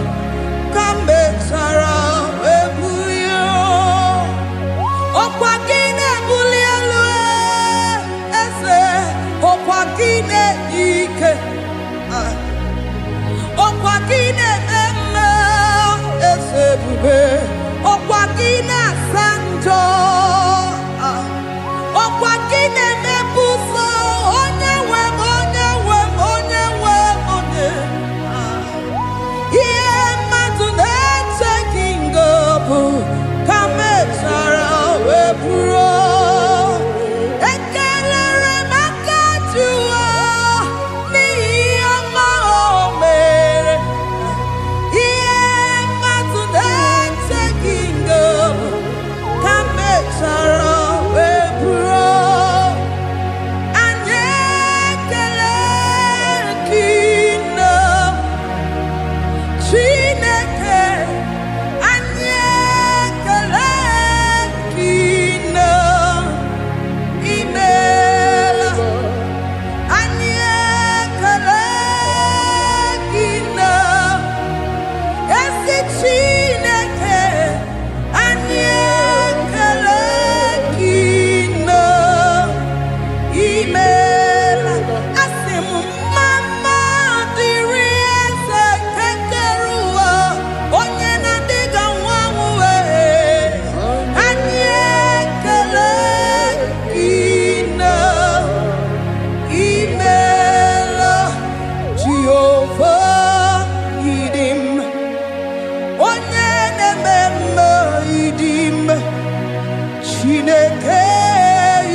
ka m mechara wee bulie. Ọkwa gị na-ebuli elu eze, ọkwa gị na-enye ike, ọkwa gị na-eme mma eze ebube, ọkwa gị na-asa njọ, ọkwa gị na-emepe ụzọ, onye nwe m, onye nwe m, onye nwe m, onye ihe mmadụ na-echeghị ngọpụ ka mechara wee bụrụ. Ekelere m aka Jehova n'ihi ọma o mere. Ihe mmadụ na-echeghị ngọpụ ka mechara wee bụrụ. Anyị ekele gị nna Chineke, anyị ekele gị nna Imela, anyị ekele gị nna ezi Chineke, anyị ekele gị nna Imela. Asị m mama dịrị eze kekere ụwa, onye na-adịga nwa nwe. Anyị ekele gị nna Imela, Jehova ịdị mma, onye na-eme mma ịdị mma, Chineke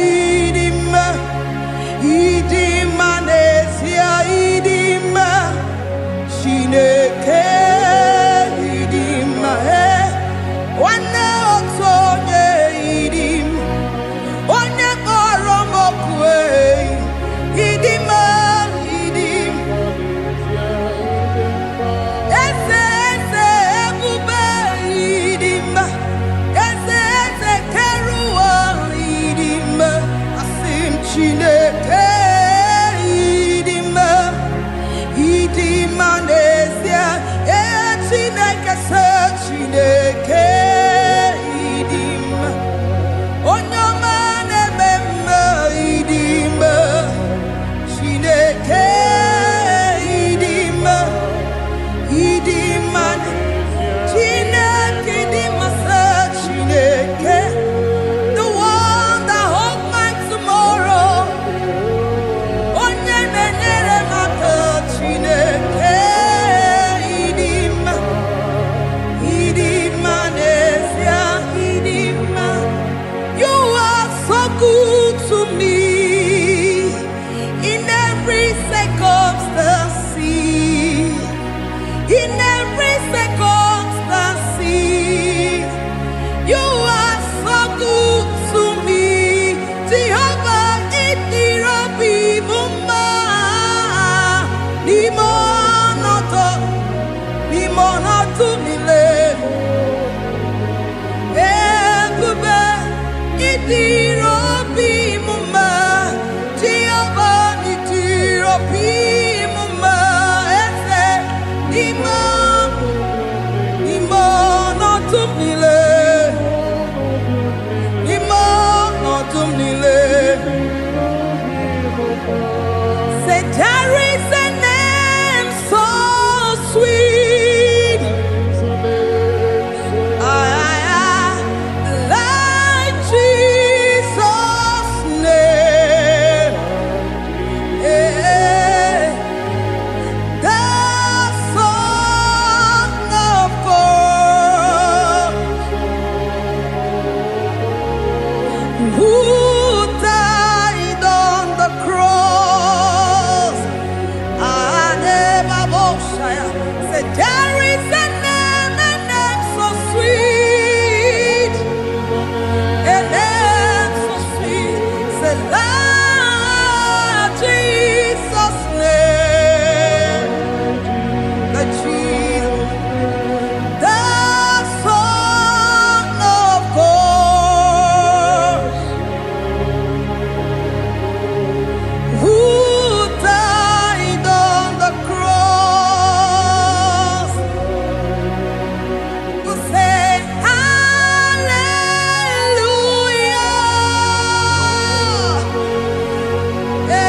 ịdị mma, ịdị mma n'ezie, ịdị mma, Chineke ịdị mma, nwanne otu onye ịdị mma, onye kpọrọ m oku ịdị mma, ịdị mma, eze eze ebube ịdị mma, eze eze kere ụwa Jehovah itirobi mumma limonoto mile ebube itirobi mumma Jehovah itirobi mumma ese limonoto mile Say there is a name so sweet, like Jesus' name, the Son of God, who died on the cross. Say there is a name so sweet, a name so sweet. Say Lord Jesus' name, the Jesus, the Son of God, who died on the cross. Who say hallelujah, say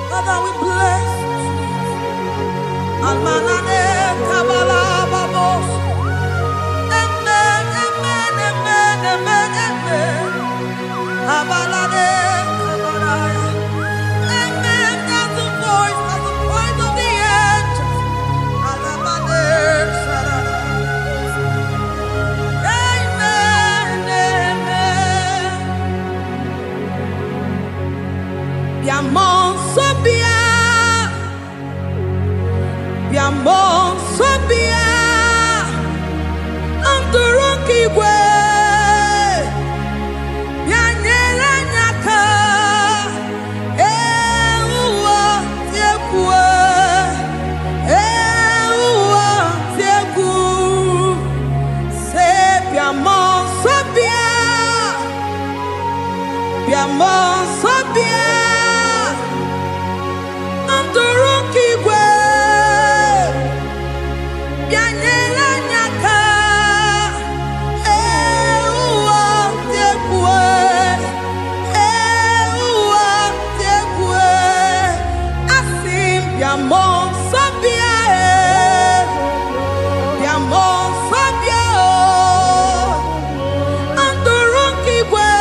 Father, we bless you. Almanane kabala babos. Amen, amen, amen, amen, amen. Abalade kabalaya. Amen. That's the voice of the angels. Alabade sarada. Amen, amen. Biamon sobia. Biamon sobia. Anturuki gwe. Bianyela nyaka. Ewa tiekwe. Ewa tieku. Se biamon sobia. Biamon sobia. Anturuki gwe. Bianyela nyaka. Ewa tiekwe. Ewa tiekwe. Asim biamon sobia. Biamon sobia. Anturuki gwe.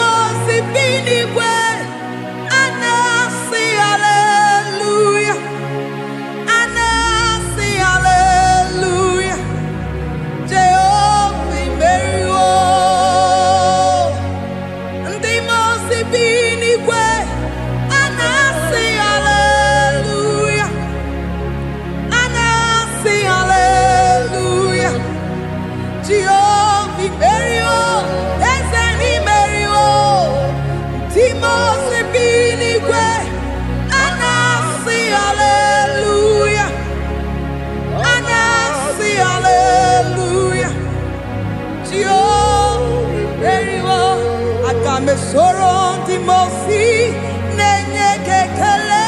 Timosi binigwe anasi hallelujah. Anasi hallelujah. Jehovah Meriwo. Timosi binigwe anasi hallelujah. Anasi hallelujah. Jehovah Meriwo. Ezeni Meriwo. Timosi binigwe anasi hallelujah. Anasi hallelujah. Jehovah Meriwo. Agame soro Timosi nenye kekele.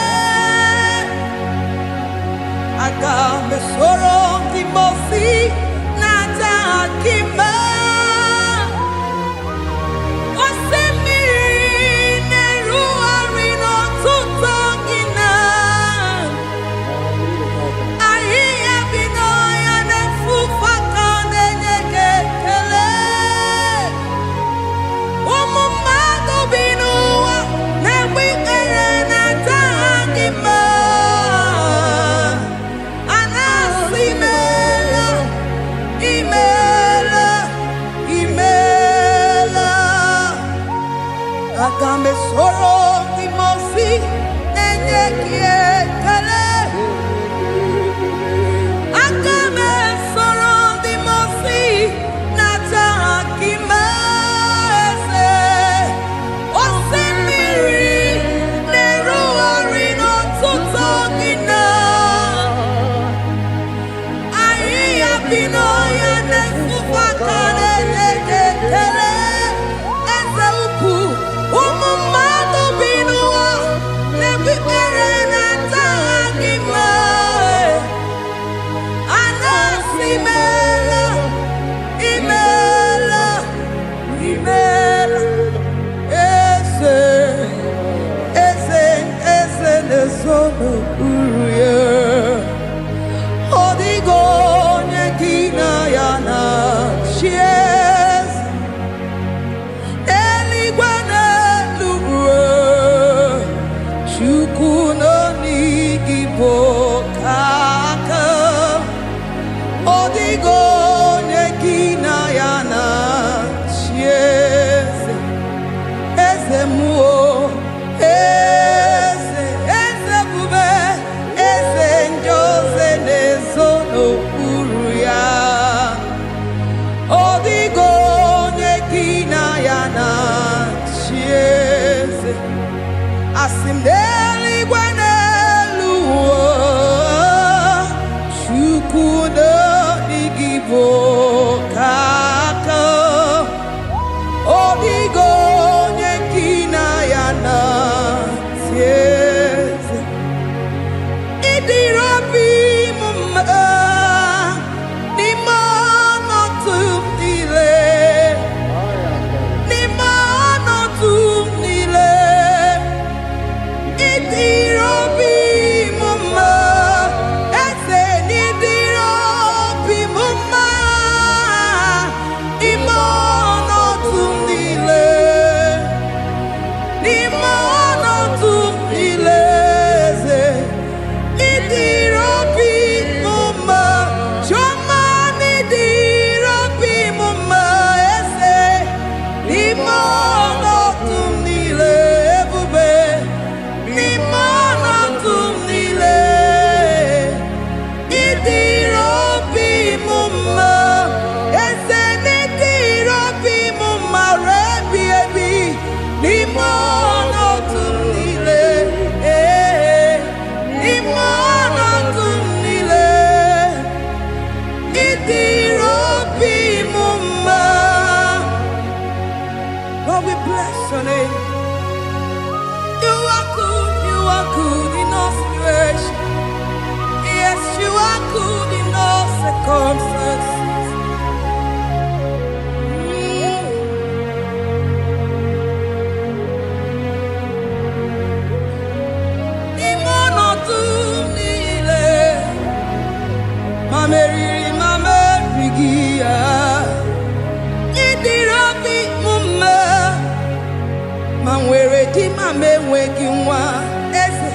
Agame soro Timosi nata akima. Osemiri neruari no tutongina. Ahiya binoya nefufaka nenye kekele. Umumado binuwa newikere nata akima. Anasi mela, imela, imela. Agame soro Timosi nenye kiekele. Agame soro Timosi nata akima ese. Osemiri neruari no tutongina. Ahiya binoya nefufaka nenye kekele. Eze ukwu umumado binuwa nebikere nata akima. Anasi mela, imela, imela. Eze, eze, eze nezono uruye. Odigo nyekina yana chies. Eligwe n'eluigwe. Chukwu nọ n'IGBO kaka. Odigo nyekina yana chies. Eze muo, eze bube, eze njoze nezono uru ya. Odigo nyekina yana chieze. Asim n'eluigwe n'eluigwe. Chukwu nọ n'IGBO kaka. Odigo nyekina yana chieze. Idirabi mumma nimano tumile. Nimano tumile. Idirabi mumma ese nidirabi mumma. Imano tumile. Nimano tumile. Idirabi mumma. Choma nidirabi mumma ese. Nimano tumile bube. Nimano tumile. Idirabi mumma ese nidirabi mumma rebi ebi. Nimano tumile. Nimano tumile. Idirabi mumma. Lord, we bless your name. You are good in all situations. Yes, you are good in all circumstances. Nimano tumile. Mameriri mamerigia. Idirabi mumma. ma nwere di ma m enweghị nwa eze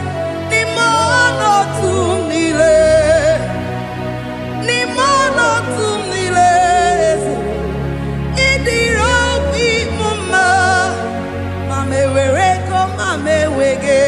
n'ime ọnọdụ m niile n'ime ọnọdụ m niile eze ịdịrị obi m mma ma m enwere ego ma m enweghị